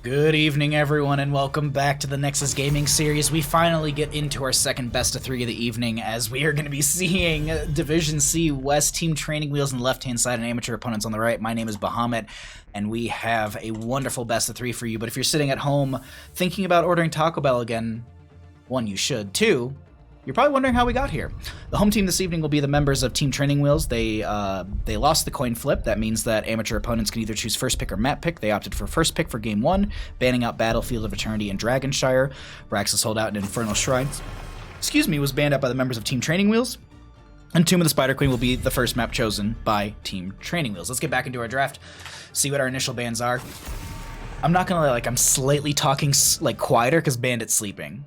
Good evening, everyone, and welcome back to the Nexus Gaming Series. We finally get into our second best of three of the evening, as we are going to be seeing Division C West Team Training Wheels on the left-hand side and amateur opponents on the right. My name is Bahamut, and we have a wonderful best of three for you. But if you're sitting at home thinking about ordering Taco Bell again, one, you should. Two, you're probably wondering how we got here. The home team this evening will be the members of Team Training Wheels. They lost the coin flip. That means that amateur opponents can either choose first pick or map pick. They opted for first pick for game one, banning out Battlefield of Eternity and Dragonshire. Braxis Holdout and Infernal Shrines, was banned out by the members of Team Training Wheels. And Tomb of the Spider Queen will be the first map chosen by Team Training Wheels. Let's get back into our draft, see what our initial bans are. I'm not gonna lie, I'm slightly talking quieter because Bandit's sleeping.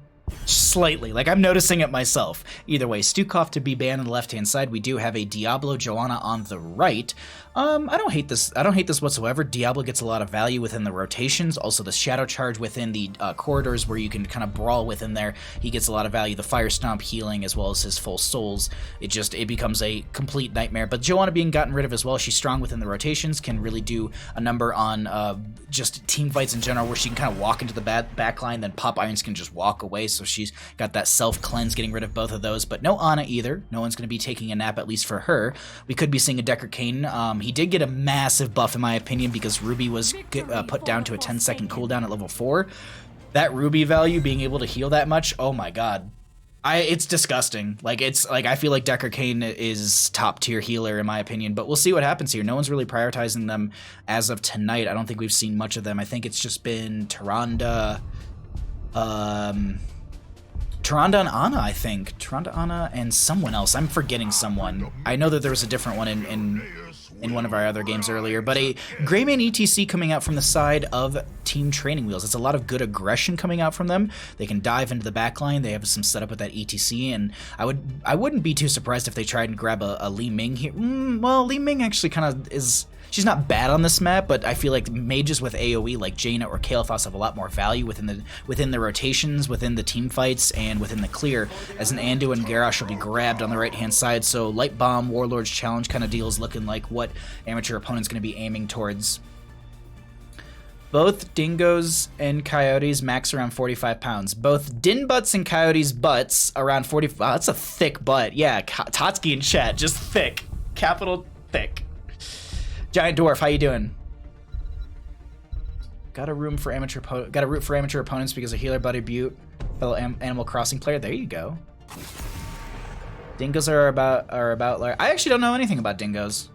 Slightly, I'm noticing it myself. Either way, Stukov to be banned on the left-hand side. We do have a Diablo Joanna on the right. I don't hate this whatsoever. Diablo gets a lot of value within the rotations. Also, the Shadow Charge within the corridors where you can kind of brawl within there. He gets a lot of value. The Fire Stomp healing as well as his full souls. It becomes a complete nightmare. But Joanna being gotten rid of as well. She's strong within the rotations. Can really do a number on just team fights in general where she can kind of walk into the back line. Then Pop Irons can just walk away. So she's got that self-cleanse, getting rid of both of those. But no Ana either. No one's going to be taking a nap, at least for her. We could be seeing a Decker Kane. He did get a massive buff, in my opinion, because Ruby was put down to a 10-second cooldown at level 4. That Ruby value, being able to heal that much, oh my god. It's disgusting. I feel like Decker Kane is top-tier healer, in my opinion, but we'll see what happens here. No one's really prioritizing them as of tonight. I don't think we've seen much of them. I think it's just been Tyrande, Tyrande and Ana, I think. Tyrande, Ana, and someone else. I'm forgetting someone. I know that there was a different one in one of our other games earlier, but a Greymane ETC coming out from the side of Team Training Wheels. It's a lot of good aggression coming out from them. They can dive into the backline. They have some setup with that ETC, and I wouldn't be too surprised if they tried and grab a Li Ming here. Well, Li Ming actually kind of is... She's not bad on this map, but I feel like mages with AoE like Jaina or Kael'thas have a lot more value within the rotations, within the team fights, and within the clear, as an Andu and Garrosh will be grabbed on the right-hand side, so Light Bomb, Warlord's Challenge kind of deal is looking like what amateur opponent's going to be aiming towards. Both dingoes and coyotes max around 45 pounds. Both din butts and coyotes butts around 40... Wow, that's a thick butt. Yeah, Totsky in chat, just thick. Capital thick. Giant Dwarf, how you doing? Got a root for amateur opponents because of Healer Buddy Butte, fellow Animal Crossing player. There you go. Dingoes are about. I actually don't know anything about dingoes.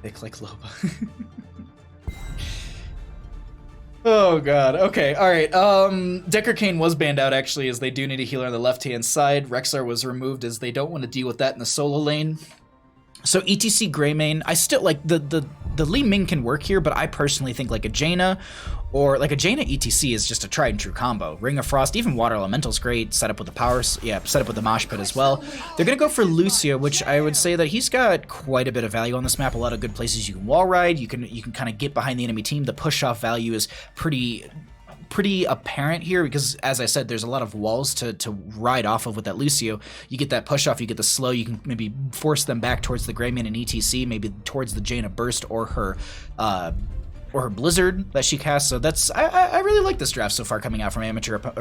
Thick like Loba. Oh god, okay, alright, Decker Kane was banned out actually, as they do need a healer on the left-hand side. Rexar was removed as they don't want to deal with that in the solo lane. So ETC Greymane, I still like the Li Ming can work here, but I personally think like a Jaina or like a Jaina ETC is just a tried and true combo. Ring of Frost, even Water Elemental's great, set up with the powers, yeah, set up with the Mosh Pit as well. They're gonna go for Lucio, which I would say that he's got quite a bit of value on this map, a lot of good places you can wall ride, you can kind of get behind the enemy team. The push off value is pretty apparent here because, as I said, there's a lot of walls to ride off of with that Lucio. You get that push off, you get the slow, you can maybe force them back towards the Greymane and ETC, maybe towards the Jaina Burst or her Blizzard that she casts. So that's I really like this draft so far coming out from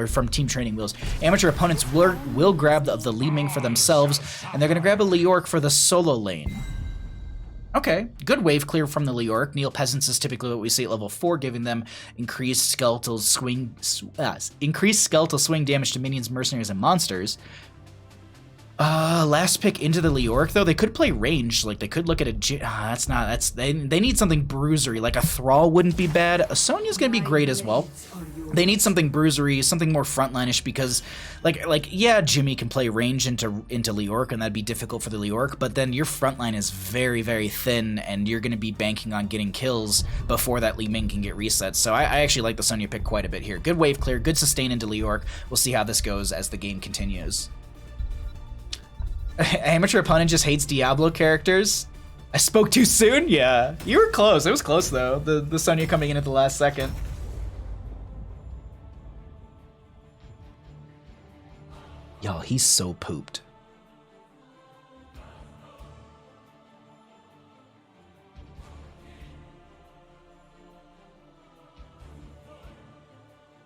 from Team Training Wheels. Amateur opponents will grab the Li Ming for themselves, and they're gonna grab a Leoric for the solo lane. Okay, good wave clear from the Leoric. Neil Peasants is typically what we see at level 4, giving them increased skeletal swing damage to minions, mercenaries, and monsters. Last pick into the Leoric though. They could play range, like they could look at a they need something bruisery, like a Thrall wouldn't be bad. A Sonya's gonna be great as well. They need something bruisery, something more frontline-ish, because yeah, Jimmy can play range into Leoric, and that'd be difficult for the Leoric, but then your frontline is very, very thin, and you're gonna be banking on getting kills before that Li Ming can get reset. So I actually like the Sonya pick quite a bit here. Good wave clear, good sustain into Leoric. We'll see how this goes as the game continues. Amateur opponent just hates Diablo characters. I spoke too soon? Yeah. You were close. It was close, though. The Sonya coming in at the last second. Y'all, he's so pooped.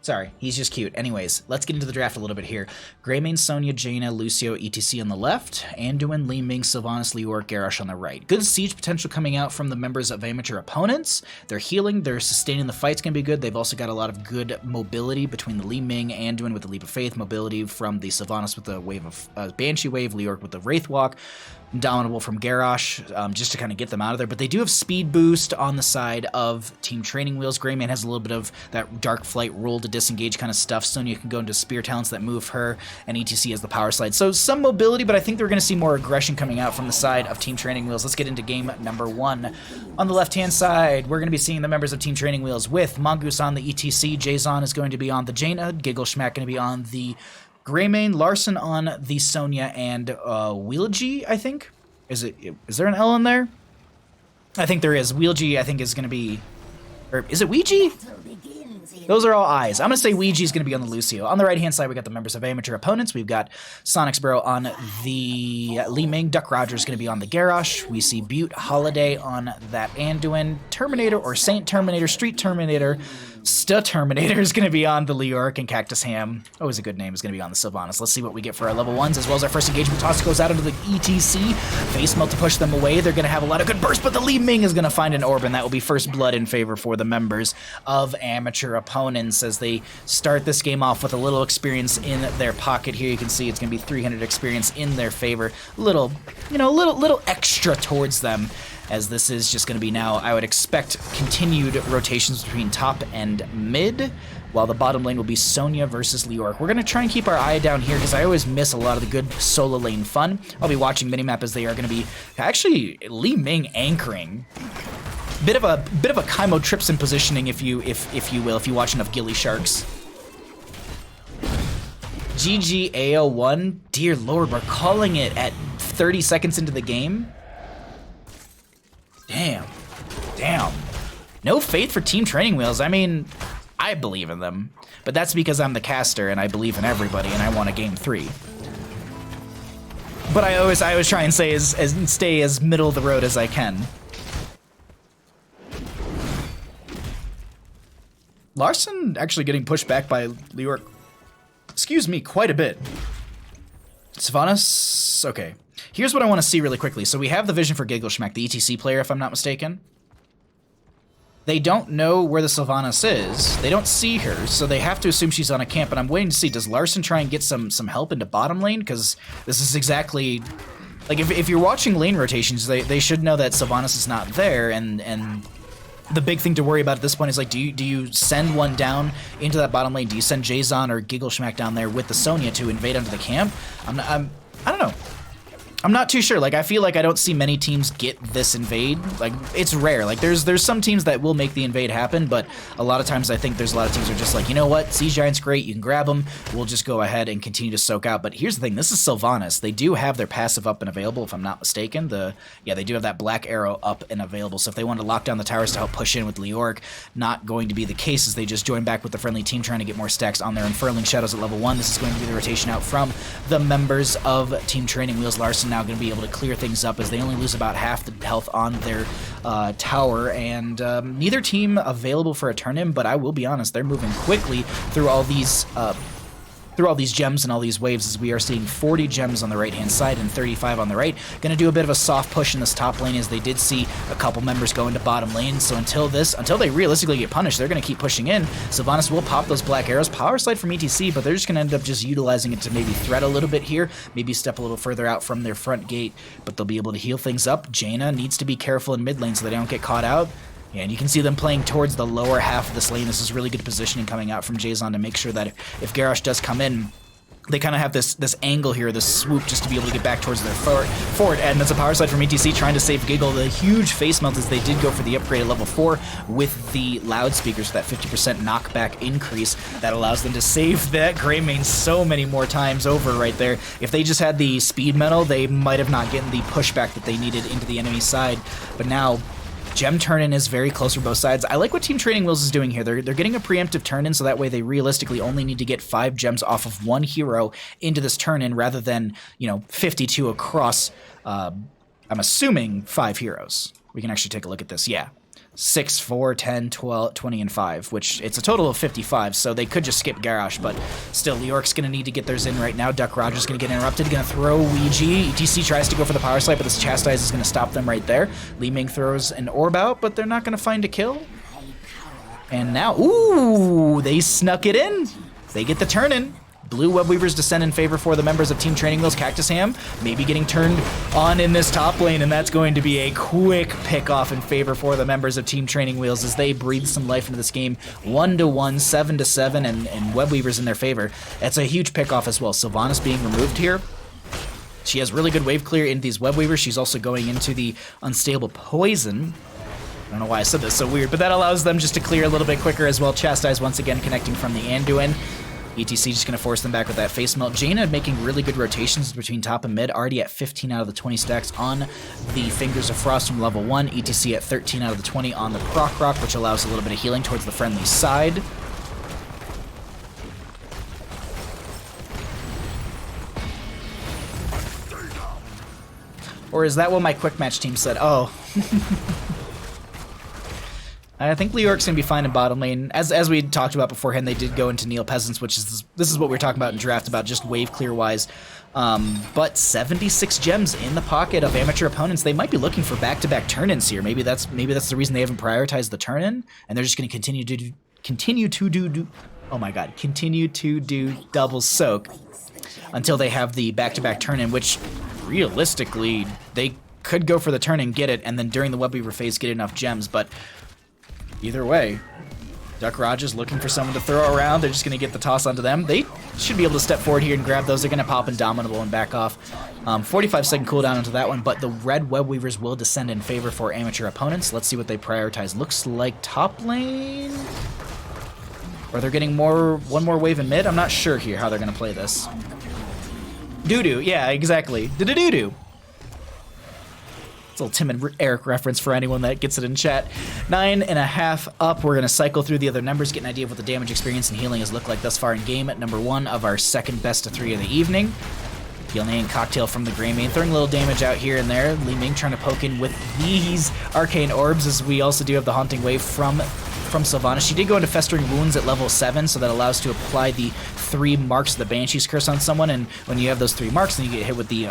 Sorry, he's just cute. Anyways, let's get into the draft a little bit here. Greymane, Sonya, Jaina, Lucio, etc. on the left. Anduin, Li Ming, Sylvanas, Leoric, Garrosh on the right. Good siege potential coming out from the members of amateur opponents. They're healing, they're sustaining the fight's gonna be good. They've also got a lot of good mobility between the Li Ming, Anduin with the Leap of Faith, mobility from the Sylvanas with the wave of Banshee Wave, Leoric with the Wraith Walk. Dominable from Garrosh, just to kind of get them out of there. But they do have speed boost on the side of Team Training Wheels. Greymane has a little bit of that Dark Flight roll to disengage kind of stuff. Sonya can go into Spear Talents that move her, and ETC has the Power Slide. So some mobility, but I think they're going to see more aggression coming out from the side of Team Training Wheels. Let's get into game number 1. On the left-hand side, we're going to be seeing the members of Team Training Wheels with Mongoose on the ETC. Jason is going to be on the Jaina. Giggleshmack going to be on the Greymane, Larson on the Sonya, and Wheelgy, I think. Is there an L in there? I think there is. Wheelgy, I think, is going to be... Or is it Ouija? Those are all eyes. I'm going to say Ouija is going to be on the Lucio. On the right-hand side, we got the members of amateur opponents. We've got Sonic Sparrow on the Li Ming. Duck Rogers is going to be on the Garrosh. We see Butte Holiday on that Anduin. Terminator or Saint Terminator, Street Terminator, Terminator is going to be on the Leoric, and Cactus Ham, always a good name, is going to be on the Sylvanas. Let's see what we get for our level 1s, as well as our first engagement. Toss goes out into the ETC. Face Melt to push them away. They're going to have a lot of good bursts, but the Li Ming is going to find an orb, and that will be first blood in favor for the members of amateur opponents as they start this game off with a little experience in their pocket. Here you can see it's going to be 300 experience in their favor. Little extra towards them, as this is just going to be now, I would expect, continued rotations between top and mid, while the bottom lane will be Sonya versus Leoric. We're going to try and keep our eye down here, because I always miss a lot of the good solo lane fun. I'll be watching minimap as they are going to be, actually, Li Ming anchoring. Bit of a Kaimo Tripson positioning, if you will, if you watch enough Gilly Sharks. GG AO1, dear lord, we're calling it at 30 seconds into the game. Damn. No faith for Team Training Wheels. I mean, I believe in them, but that's because I'm the caster and I believe in everybody and I want a game 3. But I always try and stay as middle of the road as I can. Larson actually getting pushed back by Leoric, excuse me, quite a bit. Sylvanas, okay. Here's what I want to see really quickly. So we have the vision for Giggleshmack, the ETC player, if I'm not mistaken. They don't know where the Sylvanas is. They don't see her, so they have to assume she's on a camp. And I'm waiting to see, does Larson try and get some help into bottom lane? Because this is exactly... Like, if you're watching lane rotations, they should know that Sylvanas is not there, and the big thing to worry about at this point is, like, do you send one down into that bottom lane? Do you send Jason or Giggleshmack down there with the Sonya to invade onto the camp? I don't know. I'm not too sure. Like, I feel like I don't see many teams get this invade. Like, it's rare. Like, there's some teams that will make the invade happen, but a lot of times I think there's a lot of teams that are just like, you know what, Siege Giant's great, you can grab them, we'll just go ahead and continue to soak out. But here's the thing, this is Sylvanas. They do have their passive up and available, if I'm not mistaken. They do have that black arrow up and available, so if they want to lock down the towers to help push in with Leoric, not going to be the case, as they just join back with the friendly team trying to get more stacks on their Unfurling Shadows at level 1. This is going to be the rotation out from the members of Team Training Wheels. Larson now going to be able to clear things up as they only lose about half the health on their tower, and neither team available for a turn-in, but I will be honest, they're moving quickly through all these gems and all these waves, as we are seeing 40 gems on the right-hand side and 35 on the right. Gonna do a bit of a soft push in this top lane, as they did see a couple members go into bottom lane, so until they realistically get punished, they're gonna keep pushing in. Sylvanas will pop those black arrows, power slide from ETC, but they're just gonna end up just utilizing it to maybe threat a little bit here, maybe step a little further out from their front gate, but they'll be able to heal things up. Jaina needs to be careful in mid lane so they don't get caught out. Yeah, and you can see them playing towards the lower half of this lane. This is really good positioning coming out from Jason to make sure that if Garrosh does come in, they kind of have this angle here, this swoop, just to be able to get back towards their forward. And that's a power slide from ETC trying to save Giggle. The huge face melt, as they did go for the upgrade at level 4 with the loudspeakers, that 50% knockback increase that allows them to save that Greymane so many more times over right there. If they just had the speed metal, they might have not gotten the pushback that they needed into the enemy side. But now, gem turn-in is very close for both sides. I like what Team Training Wheels is doing here. They're getting a preemptive turn-in, so that way they realistically only need to get 5 gems off of one hero into this turn-in, rather than, 52 across, I'm assuming, 5 heroes. We can actually take a look at this, yeah. 6, 4, 10, 12, 20, and 5, which it's a total of 55, so they could just skip Garrosh, but still, New York's going to need to get theirs in right now. Duck Rogers going to get interrupted, going to throw Ouija. ETC tries to go for the power slide, but this Chastise is going to stop them right there. Li Ming throws an orb out, but they're not going to find a kill. And now, ooh, they snuck it in. They get the turn in. Blue Web Weavers descend in favor for the members of Team Training Wheels. Cactus Ham maybe getting turned on in this top lane, and that's going to be a quick pick-off in favor for the members of Team Training Wheels as they breathe some life into this game. 1-1, 7-7, and Web Weavers in their favor. That's a huge pick-off as well. Sylvanas being removed here. She has really good wave clear into these Web Weavers. She's also going into the Unstable Poison. I don't know why I said this so weird, but that allows them just to clear a little bit quicker as well. Chastise once again connecting from the Anduin. ETC just going to force them back with that face melt. Jaina making really good rotations between top and mid, already at 15 out of the 20 stacks on the Fingers of Frost from level 1. ETC at 13 out of the 20 on the Proc Rock, which allows a little bit of healing towards the friendly side. Or is that what my quick match team said? Oh. I think Leorc's going to be fine in bottom lane. As we talked about beforehand, they did go into Neil Peasants, which is this is what we were talking about in draft, about just wave clear-wise. But 76 gems in the pocket of amateur opponents. They might be looking for back-to-back turn-ins here. Maybe that's the reason they haven't prioritized the turn-in, and they're just going to continue to do double soak until they have the back-to-back turn-in, which realistically they could go for the turn and get it, and then during the Web Weaver phase get enough gems, but either way, Duck Rogers looking for someone to throw around. They're just going to get the toss onto them. They should be able to step forward here and grab those. They're going to pop Indomitable and back off. 45-second cooldown onto that one, but the red Web Weavers will descend in favor for amateur opponents. Let's see what they prioritize. Looks like top lane? Or they're getting one more wave in mid? I'm not sure here how they're going to play this. Doo-doo, yeah, exactly. Doo-doo-doo-doo. Little Tim and Eric reference for anyone that gets it in chat. 9.5 up. We're going to cycle through the other numbers, get an idea of what the damage, experience, and healing has looked like thus far in game at number 1 of our second best of 3 of the evening. Healing Cocktail from the Grey Mane, throwing a little damage out here and there. Li Ming trying to poke in with these Arcane Orbs, as we also do have the Haunting Wave from Sylvanas. She did go into Festering Wounds at level 7, so that allows to apply the 3 marks of the Banshee's Curse on someone, and when you have those 3 marks, then you get hit with the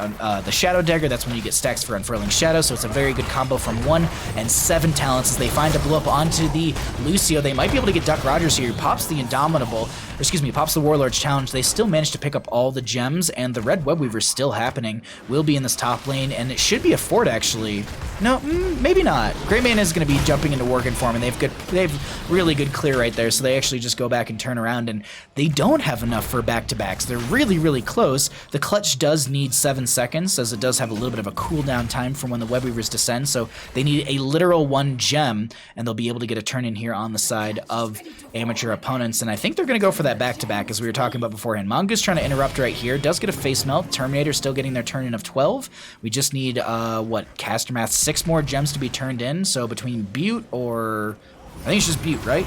Shadow Dagger. That's when you get stacks for Unfurling Shadow, so it's a very good combo from 1 and 7 talents as they find a blow up onto the Lucio. They might be able to get Duck Rogers here. He pops the pops the Warlord's Challenge. They still manage to pick up all the gems, and the red Web Weaver's still happening. Will be in this top lane, and it should be a fort, actually. No, maybe not. Greymane is going to be jumping into Worgen form, and they've really good clear right there, so they actually just go back and turn around, and they don't have enough for back-to-backs. They're really, really close. The clutch does need 7 seconds, as it does have a little bit of a cooldown time from when the Web Weavers descend, so they need a literal 1 gem, and they'll be able to get a turn in here on the side of amateur opponents, and I think they're going to go for that back-to-back, as we were talking about beforehand. Mongoose trying to interrupt right here, does get a face melt. Terminator still getting their turn in of 12. We just need, Caster Math, 6 more gems to be turned in, so between Butte or... I think it's just Butte, right?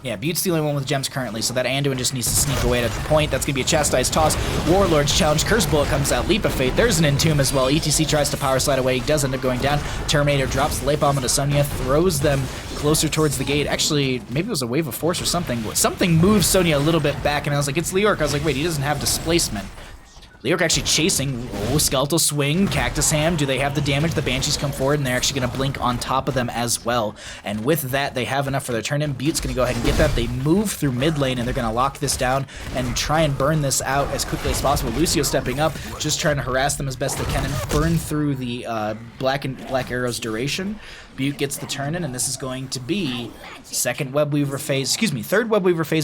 Yeah, Butte's the only one with gems currently, so that Anduin just needs to sneak away at the point. That's going to be a Chastised Toss. Warlord's Challenge. Curse Bullet comes out. Leap of Fate. There's an Entomb as well. ETC tries to power slide away. He does end up going down. Terminator drops the Late Bomb into Sonya, throws them closer towards the gate. Actually, maybe it was a Wave of Force or something. Something moves Sonya a little bit back, and I was like, it's Leorc. I was like, wait, he doesn't have displacement. Leorc actually chasing. Oh, Skeletal Swing, Cactus Ham. Do they have the damage? The Banshees come forward, and they're actually going to blink on top of them as well. And with that, they have enough for their turn in. Butte's going to go ahead and get that. They move through mid lane, and they're going to lock this down and try and burn this out as quickly as possible. Lucio stepping up, just trying to harass them as best they can and burn through the Black Arrow's duration. Butte gets the turn in, and this is going to be third Web Weaver phase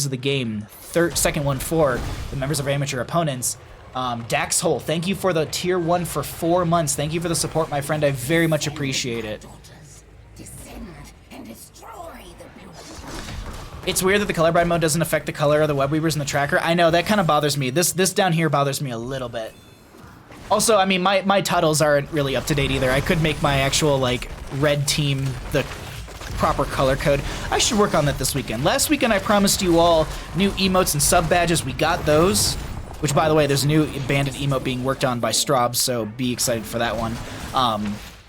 of the game. Second one for the members of amateur opponents. Dax Hole, thank you for the tier 1 for 4 months. Thank you for the support, my friend. I very much appreciate it. It's weird that the colorblind mode doesn't affect the color of the Web Weavers in the tracker. I know, that kind of bothers me. This down here bothers me a little bit. Also, I mean, my titles aren't really up to date either. I could make my actual, red team the proper color code. I should work on that this weekend. Last weekend I promised you all new emotes and sub badges. We got those. Which, by the way, there's a new bandit emote being worked on by Straub, so be excited for that one.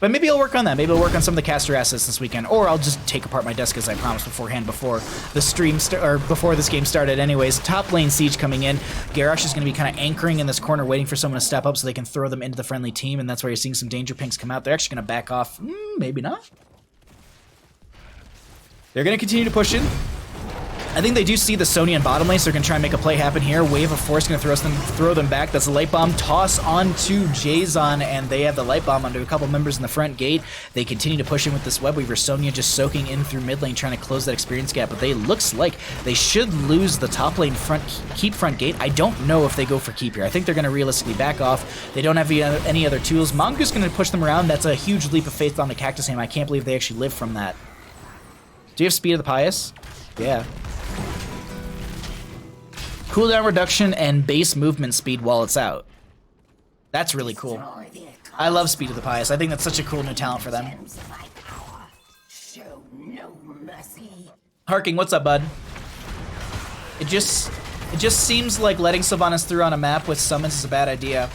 But maybe I'll work on that. Maybe I'll work on some of the caster assets this weekend, or I'll just take apart my desk as I promised beforehand before the stream or before this game started. Anyways, top lane siege coming in. Garrosh is going to be kind of anchoring in this corner, waiting for someone to step up so they can throw them into the friendly team, and that's where you're seeing some danger pinks come out. They're actually going to back off. Maybe not. They're going to continue to push in. I think they do see the Sonya in bottom lane, so they're going to try and make a play happen here. Wave of Force going to throw them back. That's a light bomb toss onto Jason, and they have the light bomb onto a couple members in the front gate. They continue to push in with this web weaver. Sonya just soaking in through mid lane, trying to close that experience gap, but they looks like they should lose the top lane keep front gate. I don't know if they go for keep here. I think they're going to realistically back off. They don't have any other tools. Mongoose going to push them around. That's a huge leap of faith on the Cactus Ham. I can't believe they actually live from that. Do you have Speed of the Pious? Yeah. Cooldown reduction and base movement speed while it's out. That's really cool. I love Speed of the Pious. I think that's such a cool new talent for them. Harking, what's up, bud? It just seems like letting Sylvanas through on a map with summons is a bad idea.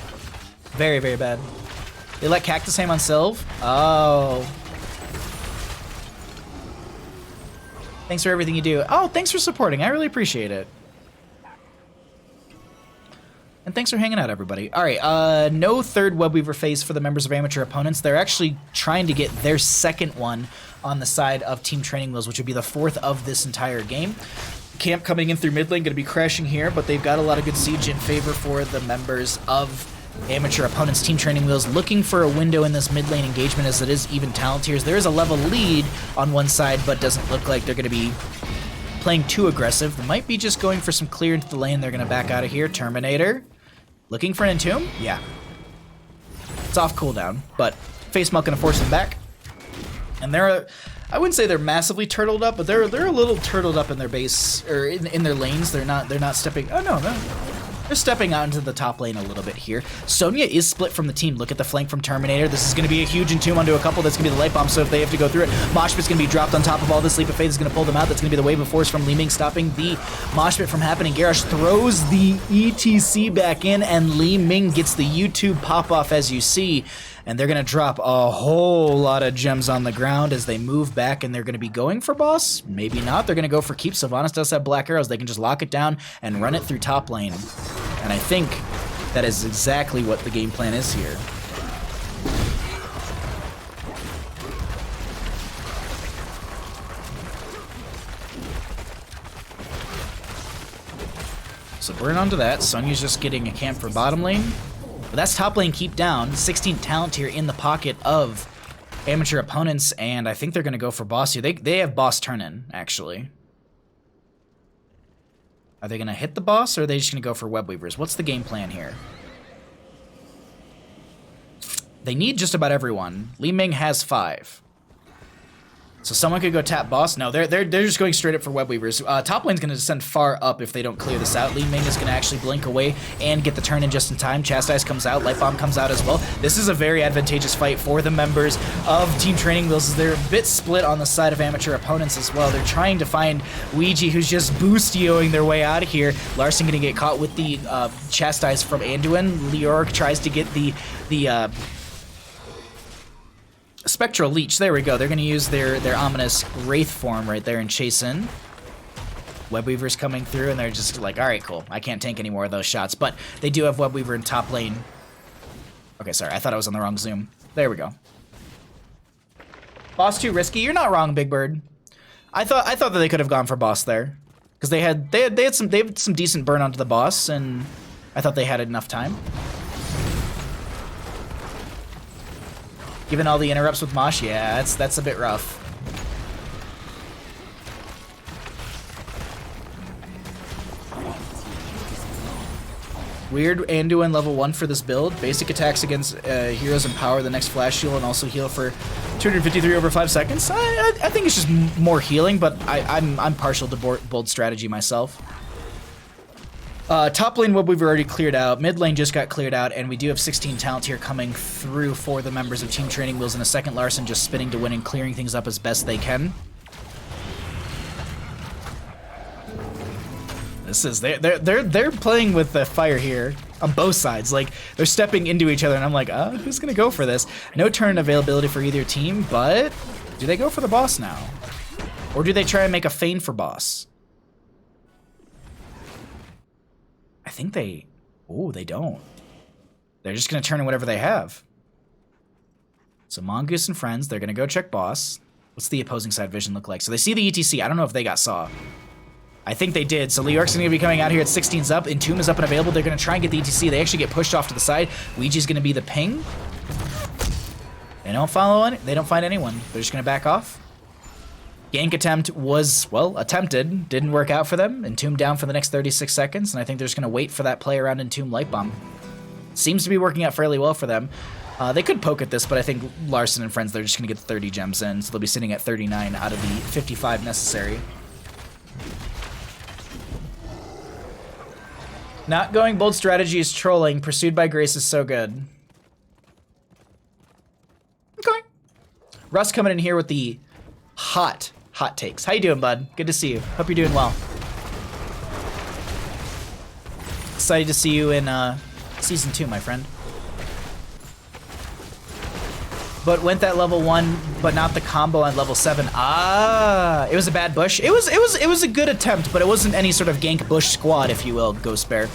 Very, very bad. They let Cactus Ham on Sylv? Oh. Thanks for everything you do. Oh, thanks for supporting. I really appreciate it. And thanks for hanging out, everybody. All right, no third web weaver phase for the members of amateur opponents. They're actually trying to get their second one on the side of Team Training Wheels, which would be the fourth of this entire game. Camp coming in through mid lane, going to be crashing here, but they've got a lot of good siege in favor for the members of amateur opponents. Team Training Wheels looking for a window in this mid lane engagement, as it is even talent tiers. There is a level lead on one side, but doesn't look like they're going to be playing too aggressive. They might be just going for some clear into the lane. They're going to back out of here. Terminator. Looking for an Entomb? Yeah. It's off cooldown, but Face Melt gonna force them back. And they're, I wouldn't say they're massively turtled up, but they're a little turtled up in their base, or in their lanes. They're not stepping, oh no. They're stepping out into the top lane a little bit here. Sonya is split from the team. Look at the flank from Terminator. This is going to be a huge Entomb onto a couple. That's going to be the light bomb, so if they have to go through it, Mosh Pit's going to be dropped on top of all this. Leap of Faith is going to pull them out. That's going to be the Wave of Force from Li Ming, stopping the Mosh Pit from happening. Garrosh throws the ETC back in, and Li Ming gets the YouTube pop-off, as you see. And they're going to drop a whole lot of gems on the ground as they move back, and they're going to be going for boss? Maybe not. They're going to go for keep. Sylvanas does have black arrows. They can just lock it down and run it through top lane. And I think that is exactly what the game plan is here. So burn onto that. Sonya's just getting a camp for bottom lane. But that's top lane keep down. 16 talent here in the pocket of amateur opponents, and I think they're going to go for boss here. They have boss turn-in, actually. Are they going to hit the boss, or are they just going to go for web weavers? What's the game plan here? They need just about everyone. Li Ming has 5. So someone could go tap boss. No, they're just going straight up for web weavers. Top lane's going to descend far up if they don't clear this out. Li Ming is going to actually blink away and get the turn in just in time. Chastise comes out. Light Bomb comes out as well. This is a very advantageous fight for the members of Team Training Wheels. They're a bit split on the side of amateur opponents as well. They're trying to find Ouija, who's just boostioing their way out of here. Larson going to get caught with the Chastise from Anduin. Leoric tries to get the Spectral Leech, there we go. They're going to use their ominous Wraith form right there and chase in. Webweaver's coming through, and they're just like, all right, cool. I can't tank any more of those shots, but they do have Webweaver in top lane. Okay, sorry, I thought I was on the wrong zoom. There we go. Boss too risky. You're not wrong, Big Bird. I thought that they could have gone for boss there, because they had some decent burn onto the boss, and I thought they had enough time. Given all the interrupts with Mosh, yeah, that's a bit rough. Weird Anduin level 1 for this build. Basic attacks against heroes empower the next flash heal and also heal for 253 over 5 seconds. I think it's just more healing, but I'm partial to bold strategy myself. Top lane Web we've already cleared out. Mid lane just got cleared out, and we do have 16 talent here coming through for the members of Team Training Wheels in a second. Larson just spinning to win and clearing things up as best they can. This is they're playing with the fire here. on both sides. Like, they're stepping into each other, and I'm like, who's gonna go for this? No turn availability for either team, but do they go for the boss now? Or do they try and make a feign for boss? I think they... Oh, they don't. They're just gonna turn in whatever they have. So Mongoose and friends, they're gonna go check boss. What's the opposing side vision look like? So they see the ETC. I don't know if they got saw. I think they did. So New York's gonna be coming out here at 16's up. Entomb is up and available. They're gonna try and get the ETC. They actually get pushed off to the side. Ouija's gonna be the ping. They don't follow any. They don't find anyone. They're just gonna back off. Gank attempt was, well, attempted. Didn't work out for them. Entomb down for the next 36 seconds, and I think they're just gonna wait for that play around Entomb Light Bomb. Seems to be working out fairly well for them. They could poke at this, but I think Larson and friends, they're just gonna get 30 gems in, so they'll be sitting at 39 out of the 55 necessary. Not going bold strategy is trolling. Pursued by Grace is so good. Okay. Russ coming in here with the hot takes. How you doing, bud? Good to see you. Hope you're doing well. Excited to see you in Season 2, my friend. But went that level 1, but not the combo on level 7. It was a bad bush. It was a good attempt, but it wasn't any sort of gank bush squad, if you will, Ghost Bear.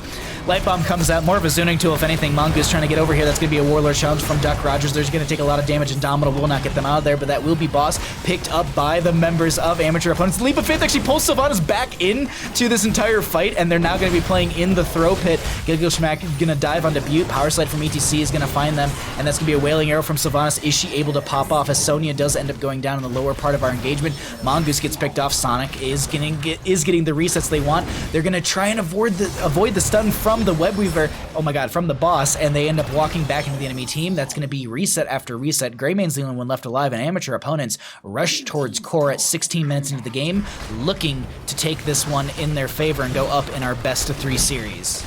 Light Bomb comes out, more of a zoning tool, if anything. Mongoose trying to get over here. That's going to be a Warlord challenge from Duck Rogers. They're going to take a lot of damage, and Domino will not get them out of there, but that will be boss picked up by the members of Amateur Opponents. Leap of Faith actually pulls Sylvanas back into this entire fight, and they're now going to be playing in the throw pit. Gilgamesh going to dive onto Butte. Power Slide from ETC is going to find them, and that's going to be a Wailing Arrow from Sylvanas. Is she able to pop off, as Sonya does end up going down in the lower part of our engagement? Mongoose gets picked off. Sonic is getting the resets they want. They're going to try and avoid the stun from the Web Weaver. Oh my god, from the boss, and they end up walking back into the enemy team. That's going to be reset after reset. Greymane's the only one left alive, and Amateur Opponents rush towards core at 16 minutes into the game, looking to take this one in their favor and go up in our best of 3 series.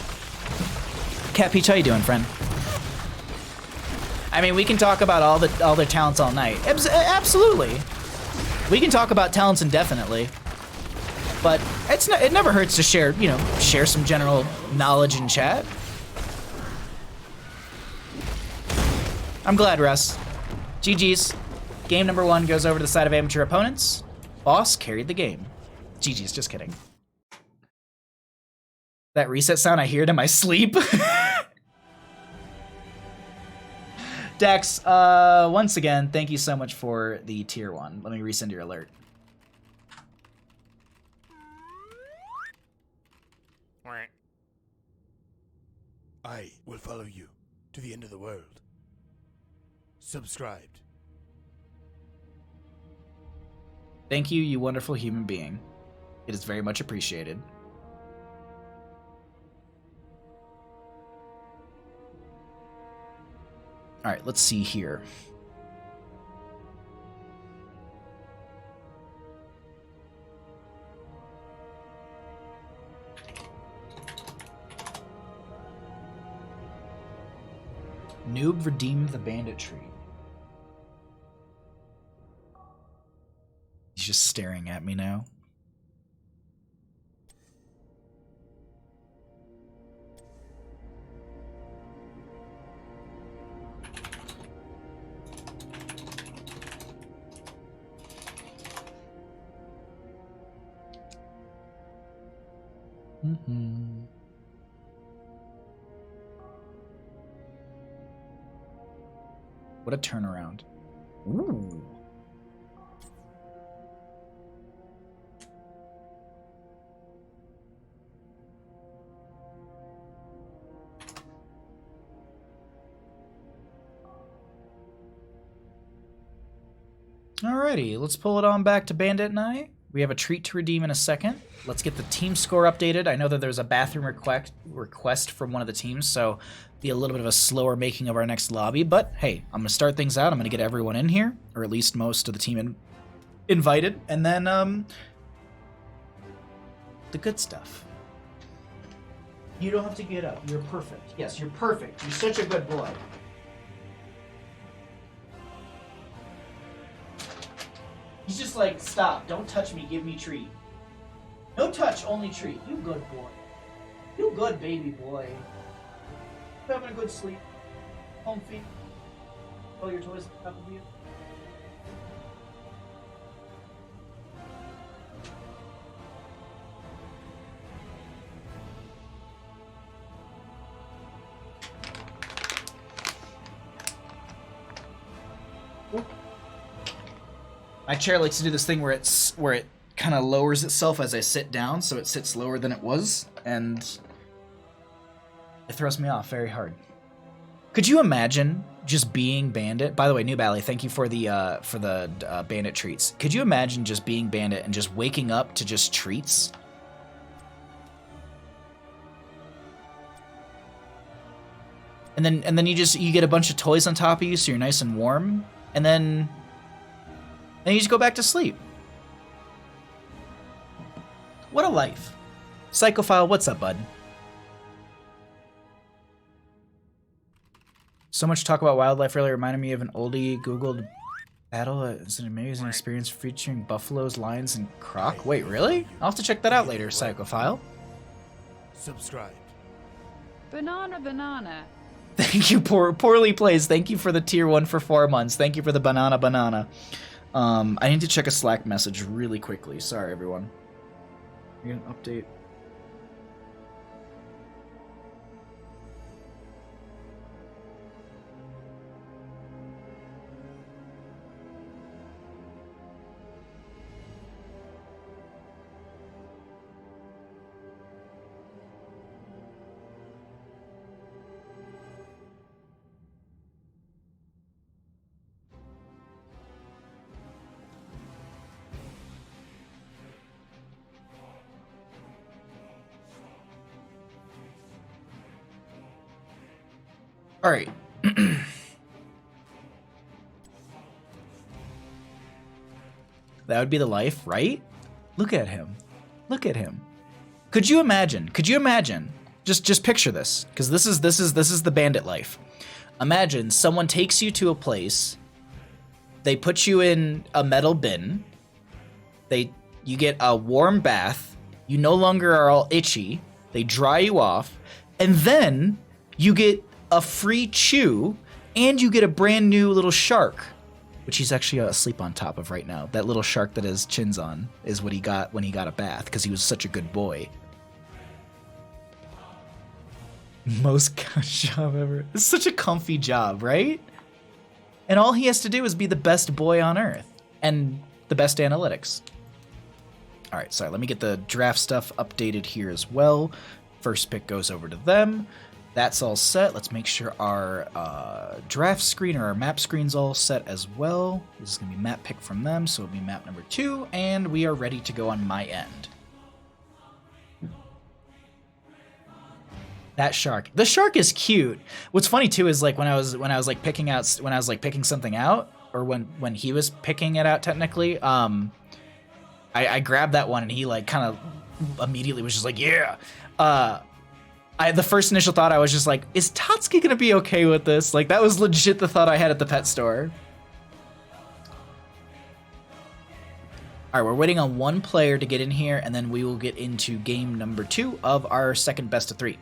Cat Peach, how you doing, friend? I mean, we can talk about all their talents all night. Absolutely. We can talk about talents indefinitely. But it never hurts to share some general knowledge in chat. I'm glad, Russ. GG's. Game number 1 goes over to the side of Amateur Opponents. Boss carried the game. GG's, just kidding. That reset sound, I hear it in my sleep. Dex, once again, thank you so much for the tier 1. Let me resend your alert. I will follow you to the end of the world. Subscribed. Thank you, you wonderful human being. It is very much appreciated. All right, let's see here. Noob redeemed the banditry. He's just staring at me now. What a turnaround. Ooh. Alrighty, let's pull it on back to Bandit and I. We have a treat to redeem in a second. Let's get the team score updated. I know that there's a bathroom request from one of the teams, so be a little bit of a slower making of our next lobby. But hey, I'm going to start things out. I'm going to get everyone in here, or at least most of the team invited, and then the good stuff. You don't have to get up. You're perfect. Yes, you're perfect. You're such a good boy. He's just like, stop, don't touch me, give me treat. No touch, only treat. You good boy. You good baby boy. Having a good sleep. Home feet. All your toys on top of you. My chair likes to do this thing where it kind of lowers itself as I sit down, so it sits lower than it was, and it throws me off very hard. Could you imagine just being Bandit? By the way, New Bally, thank you for the Bandit treats. Could you imagine just being Bandit and just waking up to just treats? And then you get a bunch of toys on top of you, so you're nice and warm, and then you just go back to sleep. What a life. Psychophile, what's up, bud? So much talk about wildlife earlier reminded me of an oldie Googled battle. It's an amazing experience featuring buffaloes, lions, and croc. Wait, really? I'll have to check that out later, Psychophile. Subscribe. Banana. Thank you, Poorly Plays. Thank you for the tier 1 for 4 months. Thank you for the banana. I need to check a Slack message really quickly. Sorry, everyone. You're gonna update. All right. That would be the life, right? Look at him. Look at him. Could you imagine? Just picture this, because this is the bandit life. Imagine someone takes you to a place. They put you in a metal bin. You get a warm bath. You no longer are all itchy. They dry you off, and then you get a free chew, and you get a brand new little shark, which he's actually asleep on top of right now. That little shark that his chin's on is what he got when he got a bath, because he was such a good boy. Most job ever. It's such a comfy job, right? And all he has to do is be the best boy on earth and the best analytics. All right, sorry, let me get the draft stuff updated here as well. First pick goes over to them. That's all set. Let's make sure our draft screen or our map screen's all set as well. This is going to be map pick from them, so it'll be map number 2, and we are ready to go on my end. That shark. The shark is cute. What's funny too is like when I was picking something out, or when he was picking it out technically, I grabbed that one and he like kind of immediately was just like, yeah. The first initial thought I was just like, is Tatsuki gonna be okay with this? Like, that was legit the thought I had at the pet store. All right, we're waiting on one player to get in here, and then we will get into game number 2 of our second best of 3.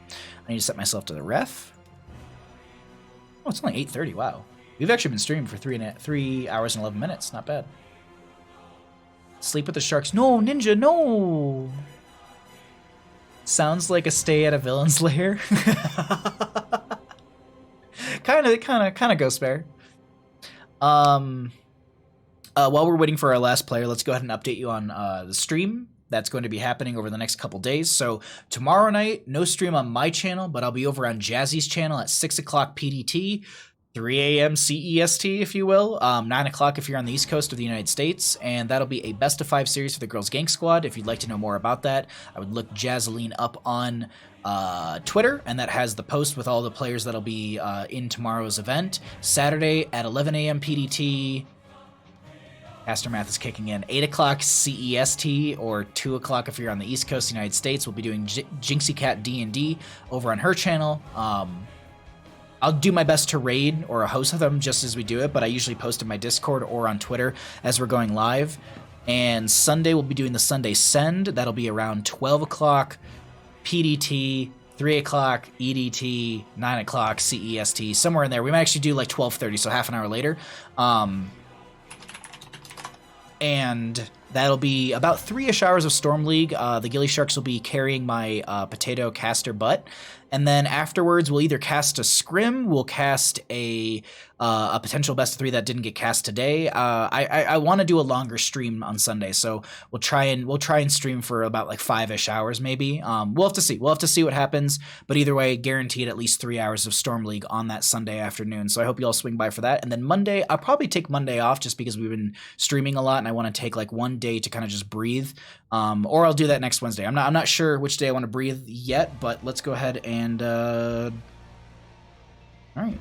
I need to set myself to the ref. Oh, it's only 8:30. Wow, we've actually been streaming for 3 hours and 11 minutes. Not bad. Sleep with the sharks. No, Ninja, no. Sounds like a stay at a villain's lair. kind of Ghost Bear. While we're waiting for our last player, let's go ahead and update you on the stream that's going to be happening over the next couple days. So tomorrow night, no stream on my channel, but I'll be over on Jazzy's channel at 6 o'clock PDT, 3 a.m. CEST, if you will, 9 o'clock if you're on the East Coast of the United States, and that'll be a best of 5 series for the Girls Gang Squad. If you'd like to know more about that, I would look Jazzaline up on Twitter, and that has the post with all the players that'll be in tomorrow's event. Saturday at 11 a.m. PDT, Pastor Math is kicking in, 8 o'clock CEST, or 2 o'clock if you're on the East Coast of the United States. We'll be doing Jinxie Cat D&D over on her channel. I'll do my best to raid or host them just as we do it, but I usually post in my Discord or on Twitter as we're going live. And Sunday, we'll be doing the Sunday Send. That'll be around 12 o'clock PDT, 3 o'clock EDT, 9 o'clock CEST, somewhere in there. We might actually do like 12:30, so half an hour later. And that'll be about 3-ish hours of Storm League. The Ghillie Sharks will be carrying my potato caster butt. And then afterwards, we'll either cast a scrim, we'll cast a potential best of 3 that didn't get cast today. I want to do a longer stream on Sunday, so we'll try and stream for about like 5-ish hours maybe. We'll have to see. We'll have to see what happens. But either way, guaranteed at least 3 hours of Storm League on that Sunday afternoon. So I hope you all swing by for that. And then Monday, I'll probably take Monday off just because we've been streaming a lot, and I want to take like one day to kind of just breathe. Or I'll do that next Wednesday. I'm not sure which day I want to breathe yet, but let's go ahead and all right.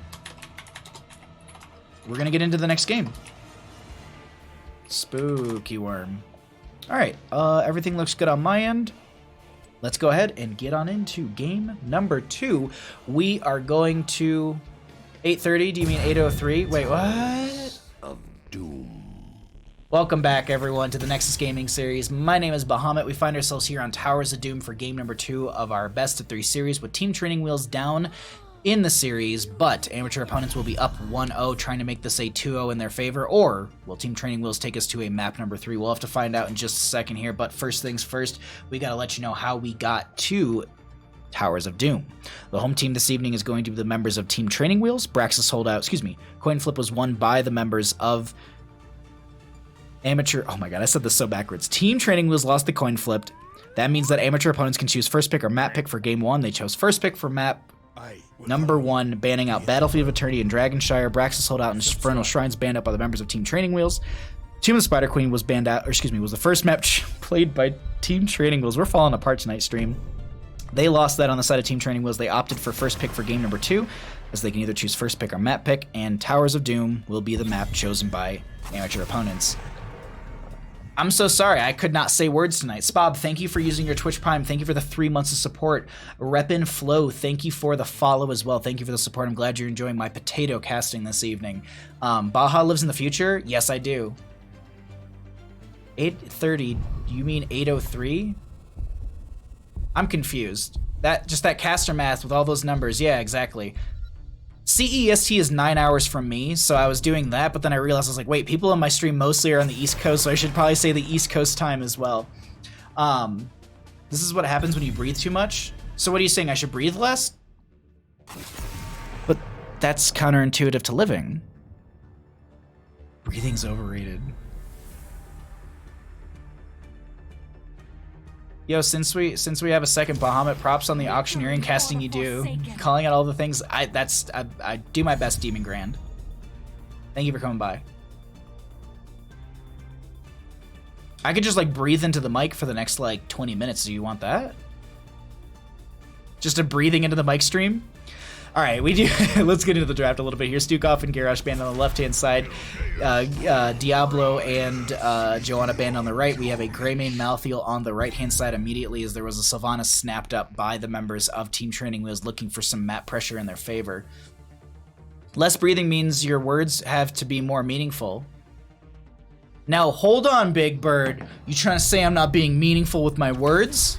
We're gonna get into the next game. Spooky worm. All right, everything looks good on my end. Let's go ahead and get on into game number 2. We are going to 8:30. Do you mean 8:03? Wait, what? Of doom. Welcome back, everyone, to the Nexus Gaming Series. My name is Bahamut. We find ourselves here on Towers of Doom for game number 2 of our best of 3 series with Team Training Wheels down in the series, but amateur opponents will be up 1-0, trying to make this a 2-0 in their favor, or will Team Training Wheels take us to a map number 3? We'll have to find out in just a second here, but first things first, we gotta let you know how we got to Towers of Doom. The home team this evening is going to be the members of Team Training Wheels. Braxis holdout, coin flip was won by the members of amateur. Oh my god, I said this so backwards. Team Training Wheels lost the coin flipped. That means that amateur opponents can choose first pick or map pick for game 1. They chose first pick for map number 1, banning out Battlefield of Eternity and Dragonshire. Braxis Holdout and Infernal Shrines banned out by the members of Team Training Wheels. Tomb of the Spider Queen was banned out, was the first map played by Team Training Wheels. We're falling apart tonight, stream. They lost that on the side of Team Training Wheels. They opted for first pick for game number 2, as they can either choose first pick or map pick, and Towers of Doom will be the map chosen by amateur opponents. I'm so sorry, I could not say words tonight. Spob, thank you for using your Twitch Prime. Thank you for the 3 months of support. Reppin' Flow, thank you for the follow as well. Thank you for the support. I'm glad you're enjoying my potato casting this evening. Baja lives in the future? Yes, I do. 8:30, do you mean 8:03? I'm confused. That caster math with all those numbers. Yeah, exactly. CEST is 9 hours from me, so I was doing that, but then I realized I was like, wait, people on my stream mostly are on the East Coast, so I should probably say the East Coast time as well. This is what happens when you breathe too much. So what are you saying, I should breathe less? But that's counterintuitive to living. Breathing's overrated. Yo, since we have a second, Bahamut, props on the auctioneering casting you do. Calling out all the things, I do my best, Demon Grand. Thank you for coming by. I could just like breathe into the mic for the next like 20 minutes. Do you want that? Just a breathing into the mic stream? All right, we do. Let's get into the draft a little bit here. Stukov and Garrosh band on the left-hand side. Diablo and Joanna band on the right. We have a Greymane Malthael on the right-hand side immediately, as there was a Sylvanas snapped up by the members of Team Training Wheels looking for some map pressure in their favor. Less breathing means your words have to be more meaningful. Now, hold on, Big Bird. You trying to say I'm not being meaningful with my words?